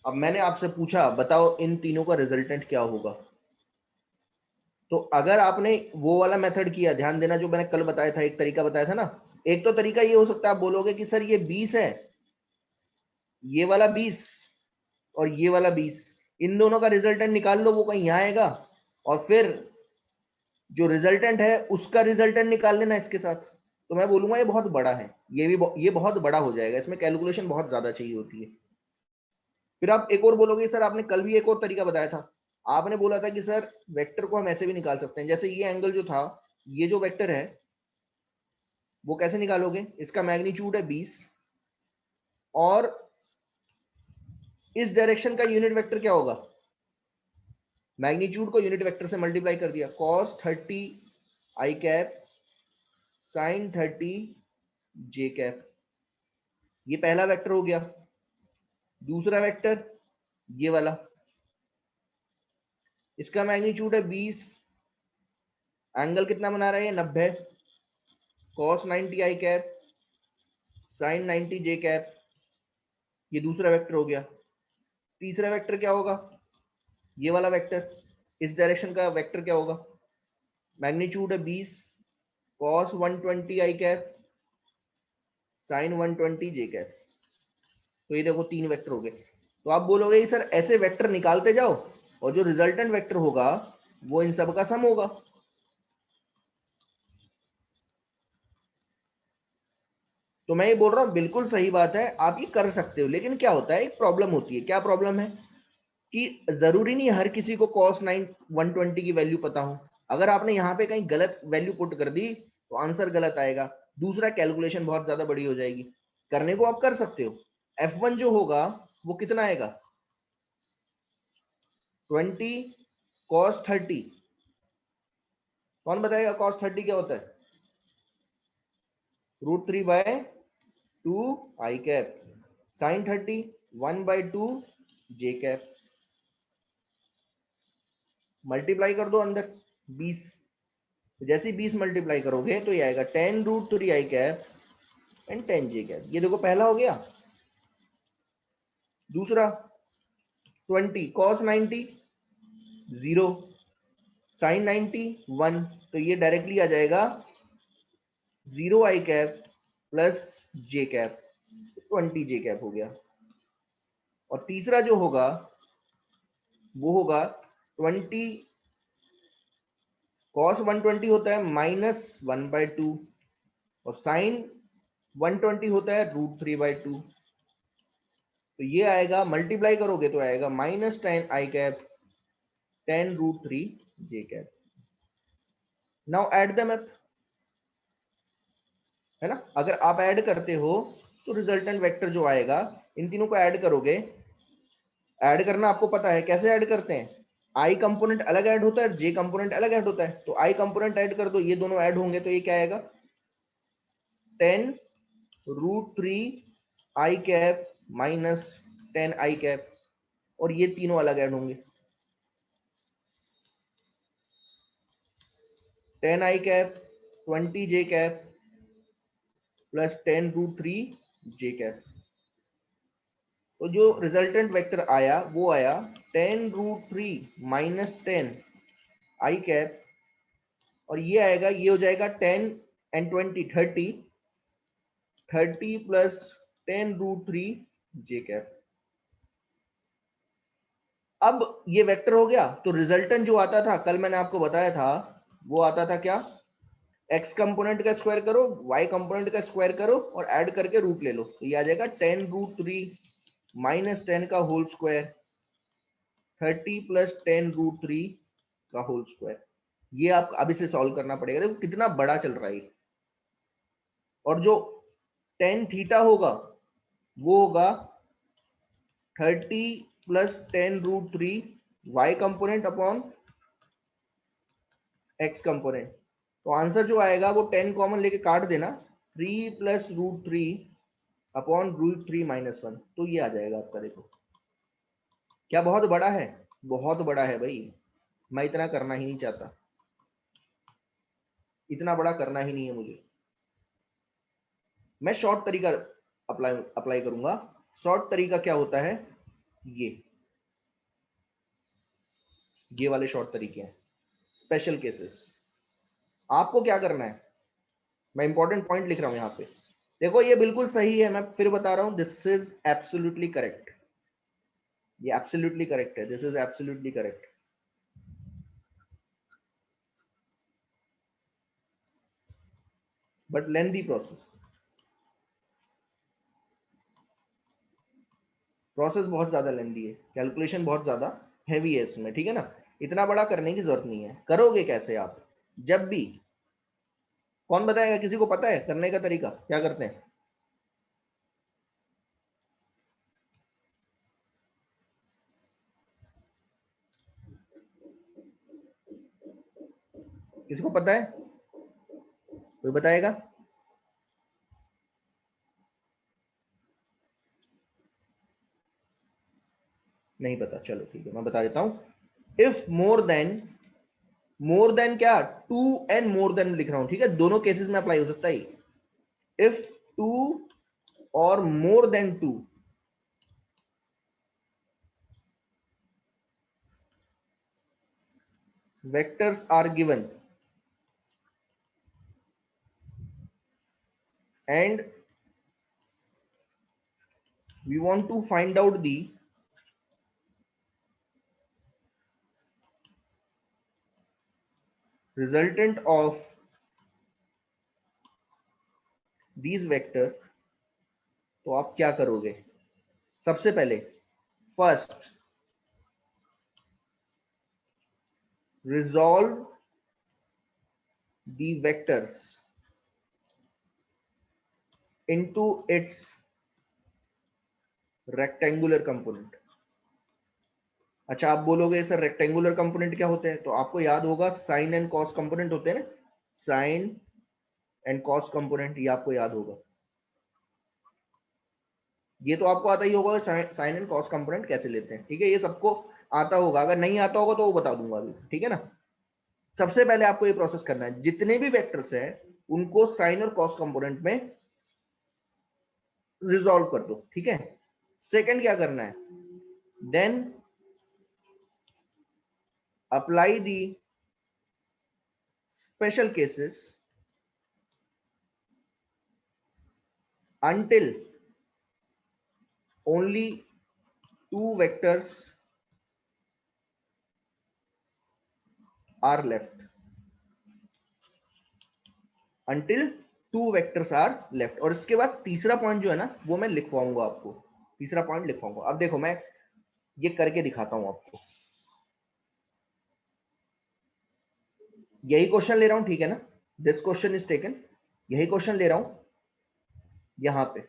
अब मैंने आपसे पूछा बताओ इन तीनों का रिजल्टेंट क्या होगा। तो अगर आपने वो वाला मेथड किया, ध्यान देना जो मैंने कल बताया था, एक तरीका बताया था ना, एक तो तरीका ये हो सकता है आप बोलोगे कि सर ये 20 है, ये वाला 20 और ये वाला 20, इन दोनों का रिजल्टेंट निकाल लो, वो कहीं यहाँ आएगा, और फिर जो रिजल्टेंट है उसका रिजल्टेंट निकाल लेना इसके साथ। तो मैं बोलूंगा ये बहुत बड़ा है, ये बहुत बड़ा हो जाएगा, इसमें कैलकुलेशन बहुत ज्यादा चाहिए होती है। फिर आप एक और बोलोगे सर आपने कल भी एक और तरीका बताया था, आपने बोला था कि सर वेक्टर को हम ऐसे भी निकाल सकते हैं, जैसे ये एंगल जो था, ये जो वेक्टर है वो कैसे निकालोगे, इसका मैग्नीट्यूड है 20 और इस डायरेक्शन का यूनिट वेक्टर क्या होगा, मैग्नीट्यूड को यूनिट वेक्टर से मल्टीप्लाई कर दिया, cos 30 आई कैप sin 30 जे कैप, ये पहला वेक्टर हो गया। दूसरा वेक्टर ये वाला, इसका मैग्नीट्यूड है 20, एंगल कितना बना रहा है, 90, cos 90 आई कैप sin 90 जे कैप, ये दूसरा वेक्टर हो गया। तीसरा वेक्टर क्या होगा, ये वाला वेक्टर, इस डायरेक्शन का वेक्टर क्या होगा, मैग्नीट्यूड है 20, cos 120 आई कैप sin 120 जे कैप। तो ये देखो तीन वेक्टर हो गए। तो आप बोलोगे कि सर ऐसे वेक्टर निकालते जाओ और जो रिजल्टेंट वेक्टर होगा वो इन सब का सम होगा। तो मैं ये बोल रहा हूं बिल्कुल सही बात है, आप ये कर सकते हो, लेकिन क्या होता है, एक प्रॉब्लम होती है। क्या प्रॉब्लम है कि जरूरी नहीं हर किसी को cos 120 की वैल्यू पता हो। अगर आपने यहाँ पे कहीं गलत वैल्यू पुट कर दी तो आंसर गलत आएगा, दूसरा कैलकुलेशन बहुत ज्यादा बड़ी हो जाएगी। करने को आप कर सकते हो, F1 जो होगा वो कितना आएगा, 20 cos 30, कौन बताएगा cos 30 क्या होता है, √3/2 आई कैप, sin 30 1/2 जे कैप, मल्टीप्लाई कर दो अंदर 20, जैसे ही 20 मल्टीप्लाई करोगे तो ये आएगा 10√3 आई कैप एंड 10 जे कैप। ये देखो पहला हो गया। दूसरा 20 cos 90 0 sin 90 1, तो ये डायरेक्टली आ जाएगा 0 आई कैप प्लस जे कैप, 20 जे कैप हो गया। और तीसरा जो होगा वो होगा 20 cos 120 होता है -1/2 और sin 120 होता है √3/2। तो ये आएगा, मल्टीप्लाई करोगे तो आएगा -10 I cap 10√3 J cap. Now add them up, है ना। अगर आप ऐड करते हो तो रिजल्टेंट वेक्टर जो आएगा, इन तीनों को ऐड करोगे, ऐड करना आपको पता है कैसे ऐड करते हैं, आई कंपोनेंट अलग ऐड होता है, जे कंपोनेंट अलग ऐड होता है। तो आई कंपोनेंट ऐड कर दो, ये दोनों ऐड होंगे तो ये क्या आएगा, 10√3 आई कैप -10 आई कैप, और ये तीनों अलग ऐड होंगे, 10 I cap 20 J cap plus 10√3 J cap. तो जो रिजल्टेंट वेक्टर आया वो आया 10√3 -10 आई कैप, और ये आएगा, ये हो जाएगा 10 एंड 20 30 प्लस 10√3 जे कैप। अब ये वेक्टर हो गया, तो रिजल्टेंट जो आता था कल मैंने आपको बताया था, वो आता था क्या, एक्स कंपोनेंट का स्क्वायर करो, वाई कंपोनेंट का स्क्वायर करो और ऐड करके रूट ले लो, तो ये आ जाएगा 10√3 -10 का होल स्क्वायर 30 प्लस 10√3 का होल स्क्वायर। ये आप अब इसे सॉल्व करना पड़ेगा, देखो कितना बड़ा चल रहा है। और जो tan थीटा होगा वो होगा 30 plus 10√3 y component upon x component. तो आंसर जो आएगा वो 10 कॉमन लेके काट देना, 3 plus root 3 upon root 3 minus 1, तो ये आ जाएगा आपका। देखो क्या बहुत बड़ा है, बहुत बड़ा है भाई, मैं इतना करना ही नहीं चाहता, इतना बड़ा करना ही नहीं है मुझे। मैं शॉर्ट तरीका अप्लाई करूंगा। शॉर्ट तरीका क्या होता है, ये वाले शॉर्ट तरीके हैं, स्पेशल केसेस। आपको क्या करना है, मैं इंपॉर्टेंट पॉइंट लिख रहा हूं यहां पे। देखो ये बिल्कुल सही है, मैं फिर बता रहा हूं, दिस इज एब्सोल्युटली करेक्ट, ये एब्सोल्युटली करेक्ट है, this is absolutely correct. But lengthy process, process बहुत ज्यादा लेंथी है, कैलकुलेशन बहुत ज्यादा हैवी है इसमें, ठीक है ना। इतना बड़ा करने की जरूरत नहीं है। करोगे कैसे आप, जब भी, कौन बताएगा, किसी को पता है करने का तरीका क्या करते हैं? किसी को पता है, कोई बताएगा? नहीं पता, चलो ठीक है, मैं बता देता हूं। इफ मोर देन क्या, टू एंड मोर देन लिख रहा हूं, ठीक है, दोनों केसेस में अप्लाई हो सकता है। इफ टू और more than two vectors are given and we want to find out the resultant of these vector, तो आप क्या करोगे? सबसे पहले first resolve the vectors into its rectangular component। अच्छा, आप बोलोगे सर रेक्टेंगुलर कंपोनेंट क्या होते हैं, तो आपको याद होगा साइन एंड कॉस कंपोनेंट होते हैं ना, साइन एंड कॉस कंपोनेंट, ये आपको याद होगा। ये तो आपको आता ही होगा साइन एंड कॉस कंपोनेंट कैसे लेते हैं, ठीक है, ये सबको आता होगा। अगर नहीं आता होगा तो वो बता दूंगा अभी, ठीक है ना। सबसे पहले आपको ये प्रोसेस करना है, जितने भी वेक्टर्स हैं उनको साइन और कॉस कंपोनेंट में रिजॉल्व कर दो, ठीक है। सेकंड क्या करना है, then apply the special cases until only two vectors are left, until two vectors are left। और इसके बाद तीसरा पॉइंट जो है ना वो मैं लिखवाऊंगा आपको, तीसरा पॉइंट लिखवाऊंगा। अब देखो मैं ये करके दिखाता हूं आपको, यही क्वेश्चन ले रहा हूं, ठीक है ना, दिस क्वेश्चन इज टेकन, यही क्वेश्चन ले रहा हूं यहां पे।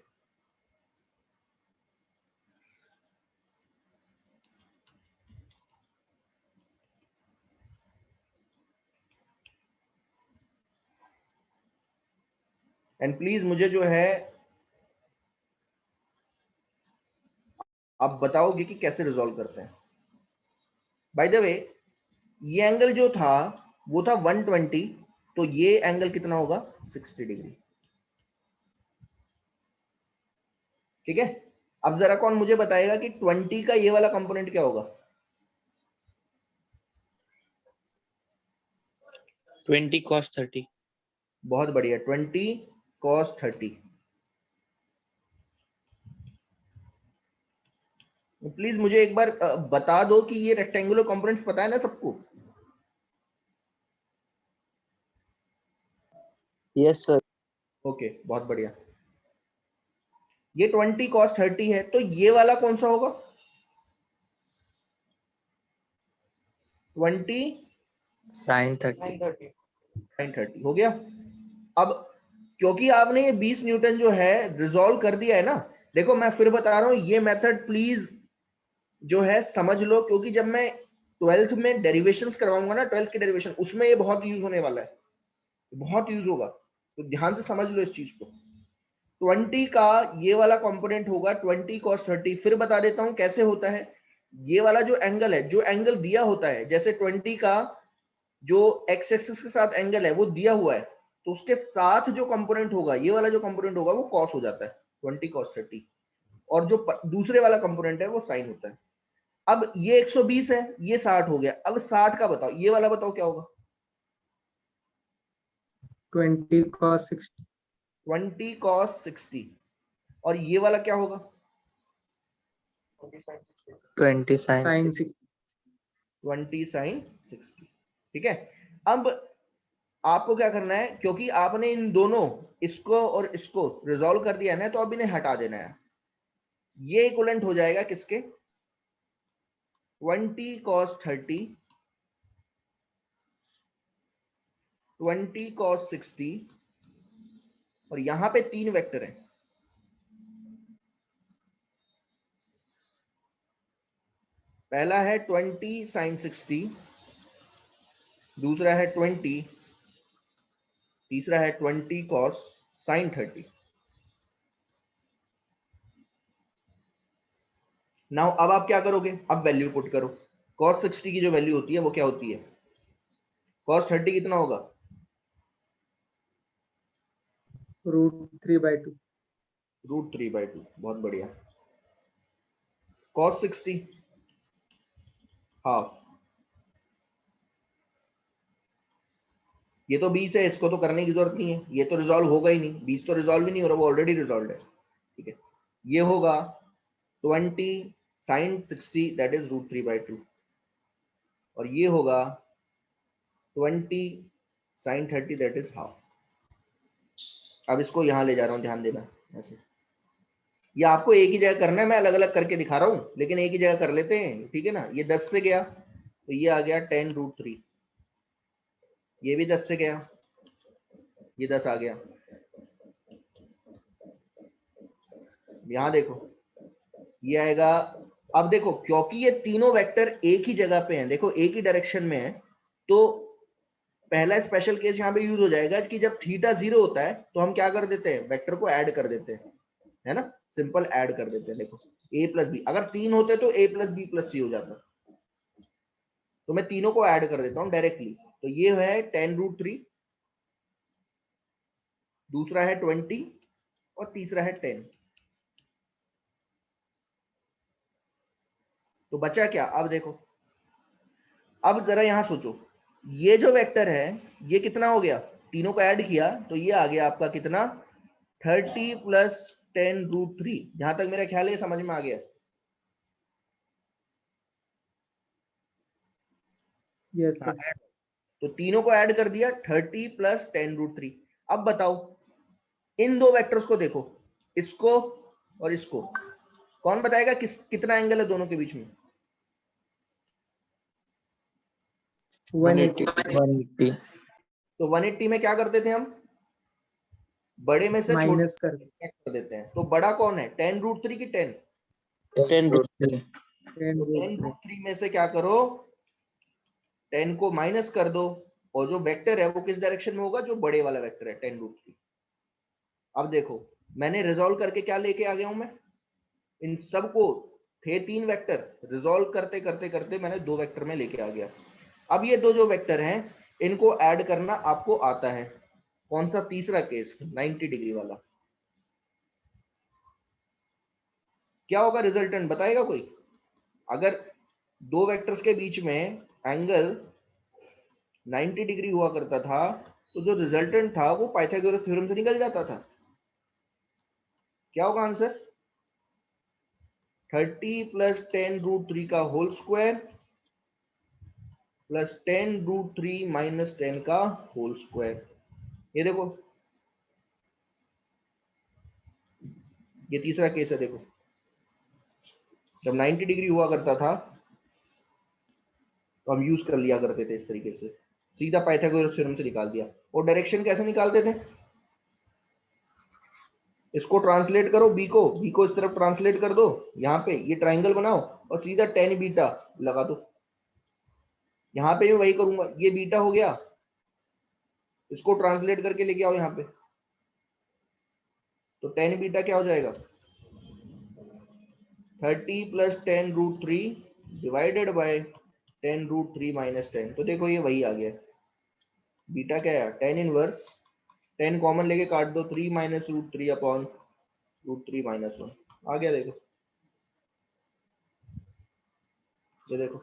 एंड प्लीज मुझे जो है आप बताओगे कि कैसे रिजॉल्व करते हैं। बाय द वे ये एंगल जो था वो था 120, तो ये एंगल कितना होगा, 60 डिग्री, ठीक है। अब जरा कौन मुझे बताएगा कि 20 का ये वाला कंपोनेंट क्या होगा? 20 cos 30। बहुत बढ़िया, 20 cos 30। प्लीज मुझे एक बार बता दो कि ये रेक्टेंगुलर कंपोनेंट्स पता है ना सबको? Yes sir. ओके, बहुत बढ़िया। ये 20 cos 30 है, तो ये वाला कौन सा होगा? 20 sin 30। sin 30 हो गया। अब क्योंकि आपने ये 20 न्यूटन जो है रिजॉल्व कर दिया है ना, देखो मैं फिर बता रहा हूं, ये मेथड प्लीज जो है समझ लो, क्योंकि जब मैं ट्वेल्थ में डेरिवेशंस करवाऊंगा ना, ट्वेल्थ के डेरिवेशन, उसमें ये बहुत यूज होने वाला है, बहुत यूज होगा, तो ध्यान से समझ लो इस चीज को। 20 का ये वाला कंपोनेंट होगा 20 cos 30। फिर बता देता हूं कैसे होता है। ये वाला जो एंगल है, जो एंगल दिया होता है, जैसे 20 का जो एक्स एक्सिस के साथ एंगल है वो दिया हुआ है, तो उसके साथ जो कंपोनेंट होगा, ये वाला जो कंपोनेंट होगा वो कॉस हो जाता है 20 cos 30, और जो दूसरे वाला कंपोनेंट है वो साइन होता है। अब ये 120 है, ये 60 हो गया। अब 60 का बताओ, ये वाला बताओ क्या होगा? 20 cos 60। 20 cos 60। और ये वाला क्या होगा? 20 sin sin 60। 60। 20 sin 60। ठीक है। अब आपको क्या करना है, क्योंकि आपने इन दोनों, इसको और इसको रिजॉल्व कर दिया ना, तो अब इन्हें हटा देना है। ये इक्विवेलेंट हो जाएगा किसके? 20 cos 30, 20 cos 60, और यहां पे 3 वेक्टर हैं। पहला है 20 sin 60, दूसरा है 20, तीसरा है 20 cos sin 30। नाउ अब आप क्या करोगे? अब वैल्यू पुट करो। cos 60 की जो वैल्यू होती है वो क्या होती है? cos 30 कितना होगा? √3/2। √3/2। बहुत बढ़िया। cos 60 half. ये तो 20 है, इसको तो करने की जरूरत नहीं है, ये तो रिजॉल्व होगा ही नहीं, 20 तो रिजॉल्व ही नहीं हो रहा, वो ऑलरेडी रिजॉल्व है। ठीक है, ये होगा 20 sin 60 दैट इज √3/2, और ये होगा 20 sin 30 दैट इज हाफ। अब इसको यहां ले जा रहा हूं, ध्यान देना। ऐसे ये आपको एक ही जगह करना है, मैं अलग अलग करके दिखा रहा हूं, लेकिन एक ही जगह कर लेते हैं। ठीक है ना, ये 10 से गया तो ये आ गया 10√3, ये भी 10 से गया, ये 10 आ गया। यहां देखो ये आएगा। अब देखो, क्योंकि ये तीनों वेक्टर एक ही जगह पे हैं, देखो एक ही डायरेक्शन में है, तो पहला स्पेशल केस यहां पे यूज हो जाएगा कि जब थीटा 0 होता है तो हम क्या कर देते हैं, वेक्टर को ऐड कर देते हैं, है ना, सिंपल ऐड कर देते हैं। देखो a प्लस बी, अगर 3 होते तो a प्लस बी प्लस सी हो जाता, तो मैं तीनों को ऐड कर देता हूं डायरेक्टली। तो ये है 10√3, दूसरा है 20, और तीसरा है 10। तो बचा क्या? अब देखो, अब जरा यहां सोचो, ये जो वेक्टर है ये कितना हो गया? तीनों को ऐड किया तो ये आ गया आपका कितना? 30 प्लस 10√3। जहां तक मेरा ख्याल है समझ में आ गया। यस हाँ, सर। तो तीनों को ऐड कर दिया, 30 प्लस 10√3। अब बताओ, इन दो वेक्टर्स को देखो, इसको और इसको, कौन बताएगा कितना एंगल है दोनों के बीच में? 180। 180। तो 180 में क्या करते थे हम? बड़े में से छोटे माइनस कर कर देते हैं। तो बड़ा कौन है, 10√3 की 10? 10√3। तो 10√3 में से क्या करो, 10 को माइनस कर दो, और जो वेक्टर है वो किस डायरेक्शन में होगा? जो बड़े वाला वेक्टर है 10√3। अब देखो, मैंने रिजॉल्व करके क्या लेके आ गया हूं मैं? इन सबको, थे 3 वेक्टर, रिजॉल्व करते करते करते मैंने 2 वेक्टर में लेके आ गया। अब ये दो जो वेक्टर हैं इनको ऐड करना आपको आता है। कौन सा? तीसरा केस, 90 डिग्री वाला। क्या होगा रिजल्टेंट, बताएगा कोई? अगर दो वेक्टर्स के बीच में एंगल 90 डिग्री हुआ करता था, तो जो रिजल्टेंट था वो पाइथागोरस थ्योरम से निकल जाता था। क्या होगा आंसर? 30 प्लस 10√3 का होल स्क्वायर प्लस 10√3 माइनस 10 का होल स्क्वायर। ये देखो, ये तीसरा केस है। देखो, जब 90 डिग्री हुआ करता था तो हम यूज कर लिया करते थे इस तरीके से, सीधा पाइथागोरस थ्योरम से निकाल दिया। और डायरेक्शन कैसे निकालते थे? इसको ट्रांसलेट करो, बी को इस तरफ ट्रांसलेट कर दो, यहाँ पे ये ट्राइंगल बनाओ और सीधा टेन बीटा लगा दो। यहाँ पे मैं वही करूंगा, ये बीटा हो गया, इसको ट्रांसलेट करके लेके आओ यहाँ पे, तो टेन बीटा क्या हो जाएगा 30 प्लस 10√3 डिवाइडेड बाय 10√3 माइनस 10। तो देखो ये वही आ गया, बीटा क्या है 10 इनवर्स, 10 कॉमन लेके काट दो, 3 माइनस √3 अपॉन √3 माइनस 1 आ गया। देखो ये देखो।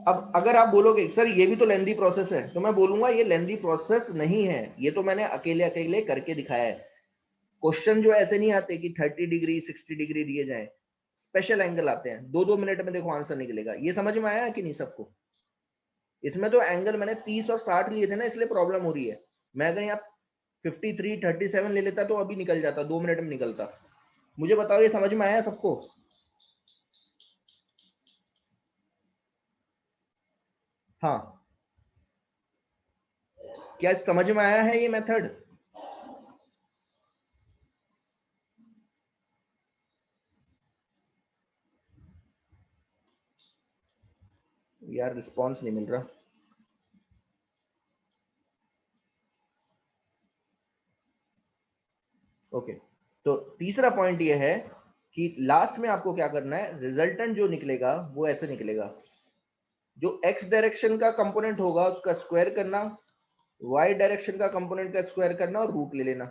अब अगर आप बोलोगे सर ये भी तो लेंदी प्रोसेस है, तो मैं बोलूंगा ये लेंदी प्रोसेस नहीं है, ये तो मैंने अकेले अकेले करके दिखाया है। क्वेश्चन जो ऐसे नहीं आते कि 30 डिग्री 60 डिग्री दिए जाए, स्पेशल एंगल आते हैं, 2-2 मिनट में देखो आंसर निकलेगा। ये समझ में आया कि नहीं सबको? इसमें तो एंगल मैंने 30 और 60 लिए थे ना, इसलिए प्रॉब्लम हो रही है। मैं अगर यहाँ 53 37 ले लेता तो अभी निकल जाता, 2 मिनट में निकलता। मुझे बताओ ये समझ में आया सबको? हाँ, क्या समझ में आया है ये मेथड? यार रिस्पॉन्स नहीं मिल रहा। ओके, तो तीसरा पॉइंट ये है कि लास्ट में आपको क्या करना है, रिजल्टेंट जो निकलेगा वो ऐसे निकलेगा, जो एक्स डायरेक्शन का कंपोनेंट होगा उसका स्क्वायर करना, वाई डायरेक्शन का कंपोनेंट का स्क्वायर करना और रूट ले लेना,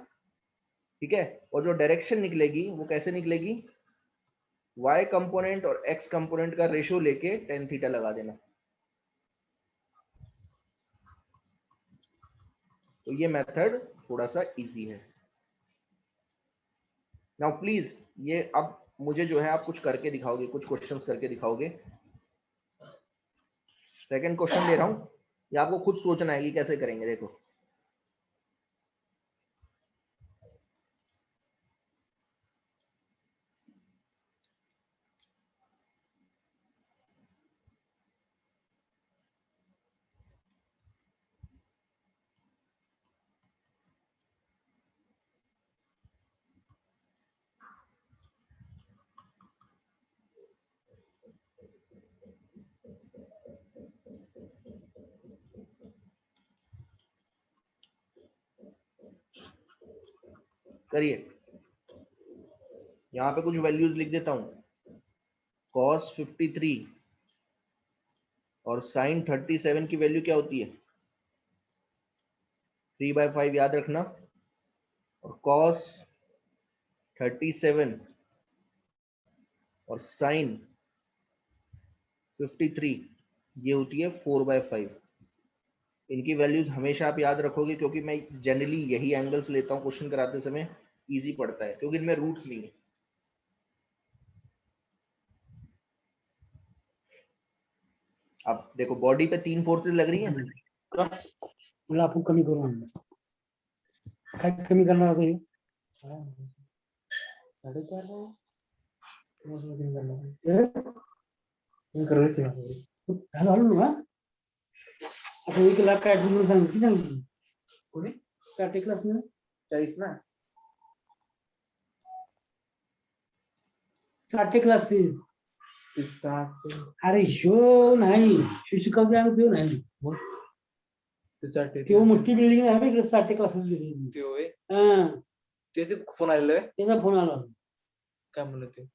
ठीक है। और जो डायरेक्शन निकलेगी वो कैसे निकलेगी, वाई कंपोनेंट और एक्स कंपोनेंट का रेशियो लेके टेन थीटा लगा देना। तो ये मेथड थोड़ा सा इजी है। नाउ प्लीज ये अब मुझे जो है आप कुछ करके दिखाओगे, कुछ क्वेश्चंस करके दिखाओगे। सेकंड क्वेश्चन ले रहा हूं, ये आपको खुद सोचना है कि कैसे करेंगे। देखो करिए, यहाँ पे कुछ वैल्यूज लिख देता हूं। cos 53 और sin 37 की वैल्यू क्या होती है 3/5 याद रखना, और cos 37 और sin 53 ये होती है 4/5। इनकी वैल्यूज हमेशा आप याद रखोगे, क्योंकि मैं जनरली यही एंगल्स लेता हूँ क्वेश्चन कराते समय, इजी पड़ता है क्योंकि इनमें रूट्स नहीं है। अब देखो बॉडी पे 3 फोर्सेस लग रही हैं, मला आपण कमी करू म्हणलं काय कमी करणार होतो हे 4.5 कमी करणार हे करायचं झालं आलो ना आता 1 लाख काय ऍडमिशन सांगितली सांगितली कोणी 60 क्लास ना 40 ना 60 क्लासेस अरे शो नाही शिक्षकांचे आम्ही देऊ नाही तेव्हा मोठी बिल्डिंग आहे इकडे 60 क्लासेस बिल्डिंग ते होय हां त्याचे फोन आलेला त्याचा फोन आला काय म्हणलं ते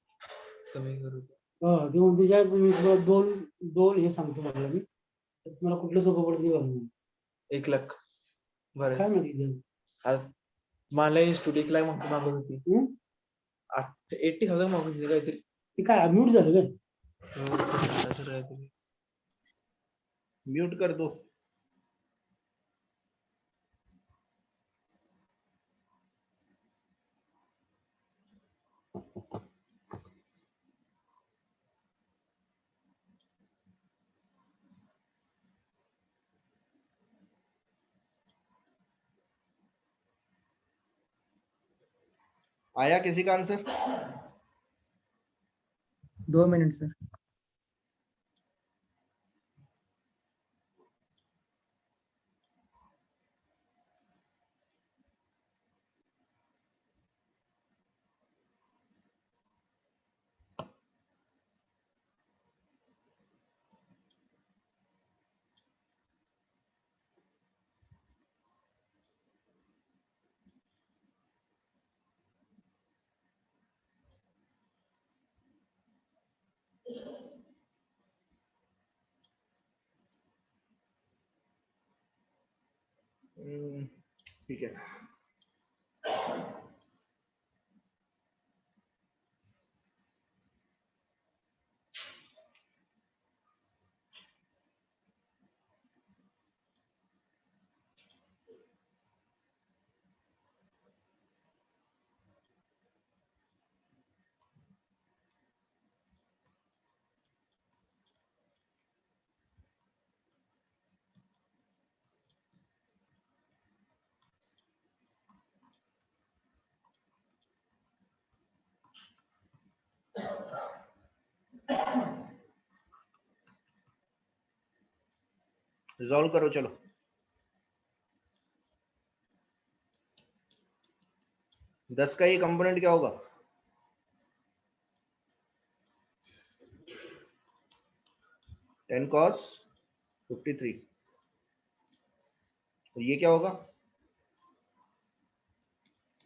कमी करू हो ते म्हणते ज्या तुम्ही दोन हे सांगतो म्हटलं मी तुम्हाला कुठलं सोपं पडते बघा 1 लाख बरं काय माहिती मला स्टुडिओ ला मागत होती 80,000 मागत होती काहीतरी ते काय म्यूट झालं काय म्यूट कर दो। आया किसी का आंसर? 2 minute sir. ठीक है, रिजॉल्व करो चलो। दस का ये कंपोनेंट क्या होगा? 10 cos 53, तो ये क्या होगा?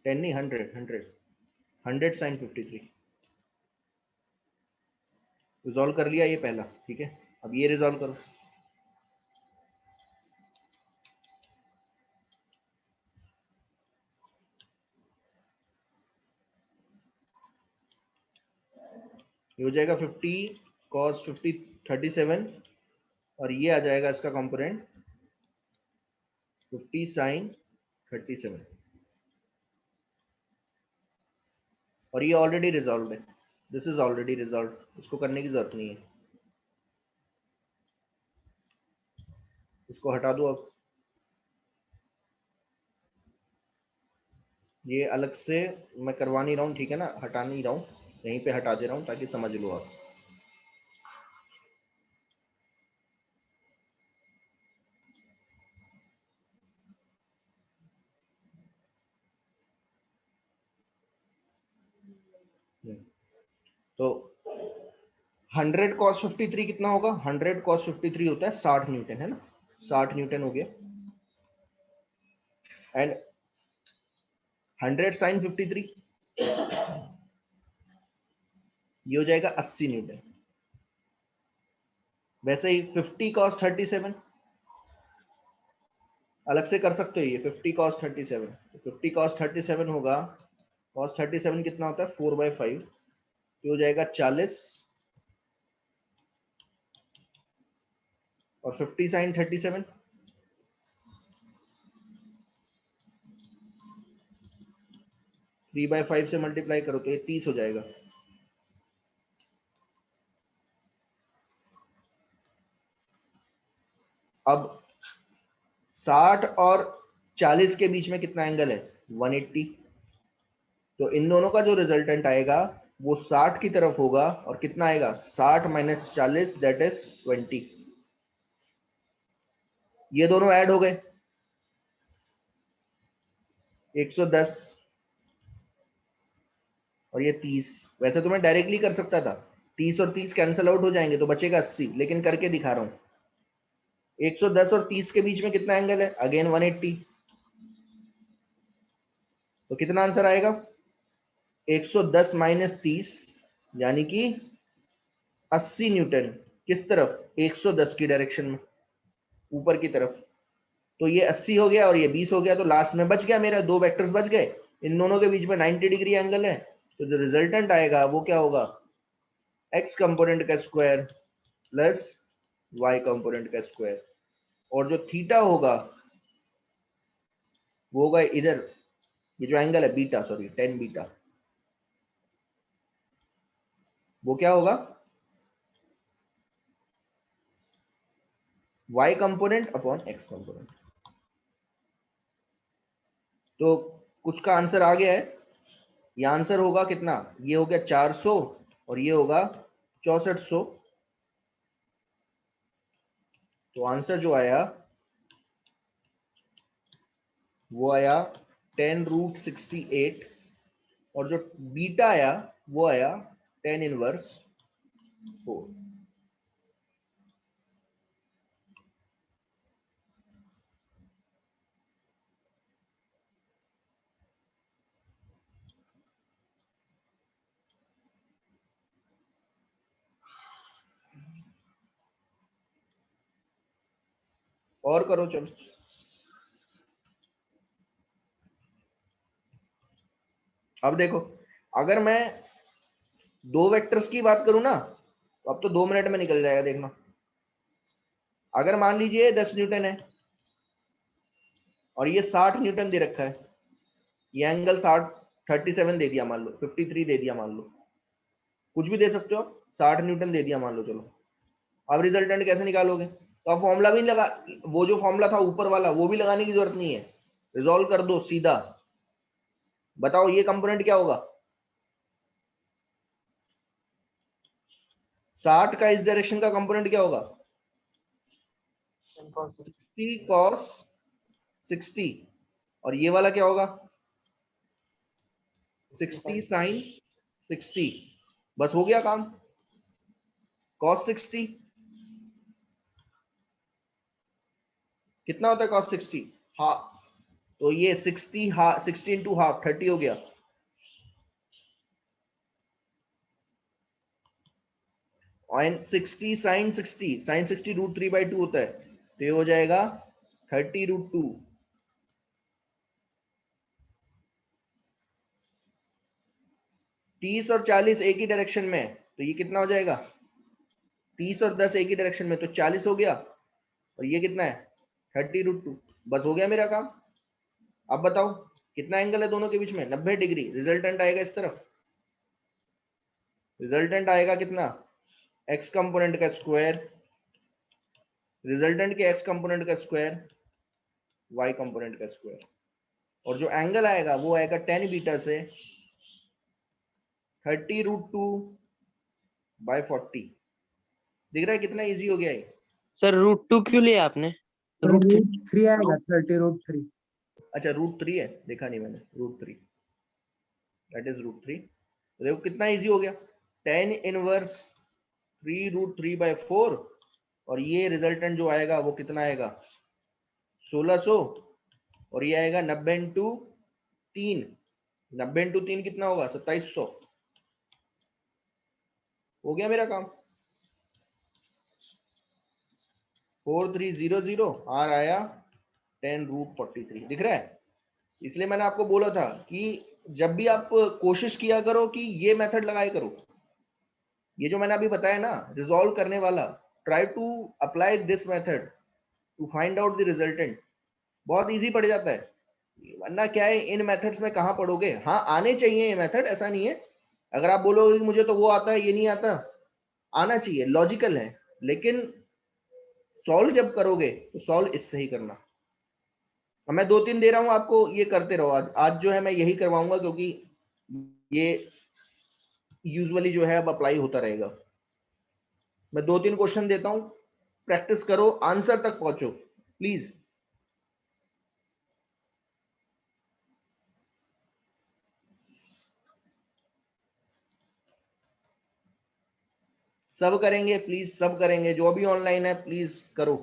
10 नहीं, 100 sin 53। रिजॉल्व कर लिया ये पहला, ठीक है। अब ये रिजॉल्व करो। ये हो जाएगा 50 cos 37, और ये आ जाएगा इसका कंपोनेंट 50 sin 37, और ये ऑलरेडी रिजॉल्व है। दिस इज ऑलरेडी रिजॉल्व, इसको करने की जरूरत नहीं है। इसको हटा दो अब, ये अलग से मैं करवा नहीं रहा हूँ, ठीक है ना, हटा नहीं रहा हूँ, यहीं पे हटा दे रहा हूँ ताकि समझ लो आप। तो 100 cos 53 कितना होगा? 100 cos 53 होता है 60 न्यूटन, है ना, 60 न्यूटन हो गया। एंड 100 sin 53 ये हो जाएगा 80 न्यूटन। वैसे ही 50 cos 37 अलग से कर सकते हो, ये 50 cos 37, 50 cos 37 होगा, cos 37 कितना होता है? 4/5, ये हो जाएगा 40, और 50 sin 37 3/5 से मल्टीप्लाई करो तो ये 30 हो जाएगा। अब 60 और 40 के बीच में कितना एंगल है? 180। तो इन दोनों का जो रिजल्टेंट आएगा वो 60 की तरफ होगा, और कितना आएगा? 60 - 40 दैट इज 20। ये दोनों ऐड हो गए 110, और ये 30। वैसे तो मैं डायरेक्टली कर सकता था, 30 और 30 कैंसिल आउट हो जाएंगे तो बचेगा 80, लेकिन करके दिखा रहा हूं। 110 और 30 के बीच में कितना एंगल है? अगेन 180। तो कितना आंसर आएगा? 110 - 30 यानी कि 80 न्यूटन। किस तरफ? 110 की डायरेक्शन में, ऊपर की तरफ। तो ये 80 हो गया और ये 20 हो गया, तो लास्ट में बच गया मेरा, दो वेक्टर्स बच गए। इन दोनों के बीच में 90 डिग्री एंगल है, तो जो रिजल्टेंट आएगा वो क्या होगा? x कंपोनेंट का स्क्वायर प्लस y कंपोनेंट का स्क्वायर, और जो थीटा होगा वो होगा इधर, ये जो एंगल है बीटा, सॉरी 10 बीटा, वो क्या होगा? y component upon x component. तो कुछ का आंसर आ गया है। ये आंसर होगा कितना? ये हो गया 400, और ये होगा 6400। तो आंसर जो आया वो आया 10√68, और जो बीटा आया वो आया 10 इनवर्स 4। और करो चलो। अब देखो, अगर मैं दो वेक्टर्स की बात करूं ना, तो अब तो 2 मिनट में निकल जाएगा, देखना। अगर मान लीजिए 10 न्यूटन है और ये 60 न्यूटन दे रखा है, ये एंगल 37 दे दिया मान लो, 53 दे दिया मान लो, कुछ भी दे सकते हो, 60 न्यूटन दे दिया मान लो, चलो। अब रिजल्टेंट कैसे निकालोगे? तो अब फॉर्मूला भी लगा, वो जो फॉर्मूला था ऊपर वाला वो भी लगाने की जरूरत नहीं है, रिजॉल्व कर दो सीधा। बताओ ये कंपोनेंट क्या होगा? 60 का इस डायरेक्शन का कंपोनेंट क्या होगा? 60 cos 60, और ये वाला क्या होगा? 60 sin 60। बस हो गया काम। cos 60 कितना होता है? cos 60 हाफ, तो ये 60 इंटू हाफ 30 हो गया। और 60 sin 60 √3/2 होता है, तो ये हो जाएगा 30√2। 30 और 40 एक ही डायरेक्शन में है, तो ये कितना हो जाएगा? 30 और 10 एक ही डायरेक्शन में, तो 40 हो गया, और ये कितना है? 30√2। बस हो गया मेरा काम। अब बताओ कितना एंगल है दोनों के बीच में? 90 डिग्री। रिजल्टेंट आएगा इस तरफ, रिजल्टेंट आएगा कितना? एक्स कंपोनेंट का स्क्वायर, रिजल्टेंट के एक्स कंपोनेंट का स्क्वायर, वाई कंपोनेंट का स्क्वायर, और जो एंगल आएगा वो आएगा tan बीटा से 30√2/40। दिख रहा है कितना इजी हो गया ये? सर √2 क्यों लिया आपने? √3? √3 आएगा, 30√3। अच्छा √3 है, देखा नहीं मैंने। √3, दैट इज √3। देखो कितना इजी हो गया, tan इनवर्स 3√3/4, और ये रिजल्टेंट जो आएगा वो कितना आएगा? 1600, और ये आएगा 90 इंटू 3। 90 इंटू 3 कितना होगा? 2700। हो गया मेरा काम। 4300 आर आया 10√43। दिख रहा है? इसलिए मैंने आपको बोला था कि जब भी आप कोशिश किया करो कि ये मेथड लगाए करो, ये जो मैंने अभी बताया ना रिजॉल्व करने वाला, try to apply this method to find out the resultant. बहुत इजी पड़ जाता है, वरना क्या है, इन मेथड्स में कहाँ पढ़ोगे? हाँ आने चाहिए ये मेथड, ऐसा नहीं है। अगर आप बोलोगे कि मुझे तो वो आता है ये नहीं आता, आना चाहिए, लॉजिकल है, लेकिन सॉल्व जब करोगे तो सॉल्व इससे ही करना। अब मैं 2-3 दे रहा हूं आपको, ये करते रहो। आज जो है मैं यही करवाऊंगा, क्योंकि ये यूजुअली जो है अब अप्लाई होता रहेगा। मैं 2-3 क्वेश्चन देता हूं, प्रैक्टिस करो, आंसर तक पहुंचो प्लीज। सब करेंगे प्लीज, सब करेंगे, जो भी ऑनलाइन है प्लीज करो।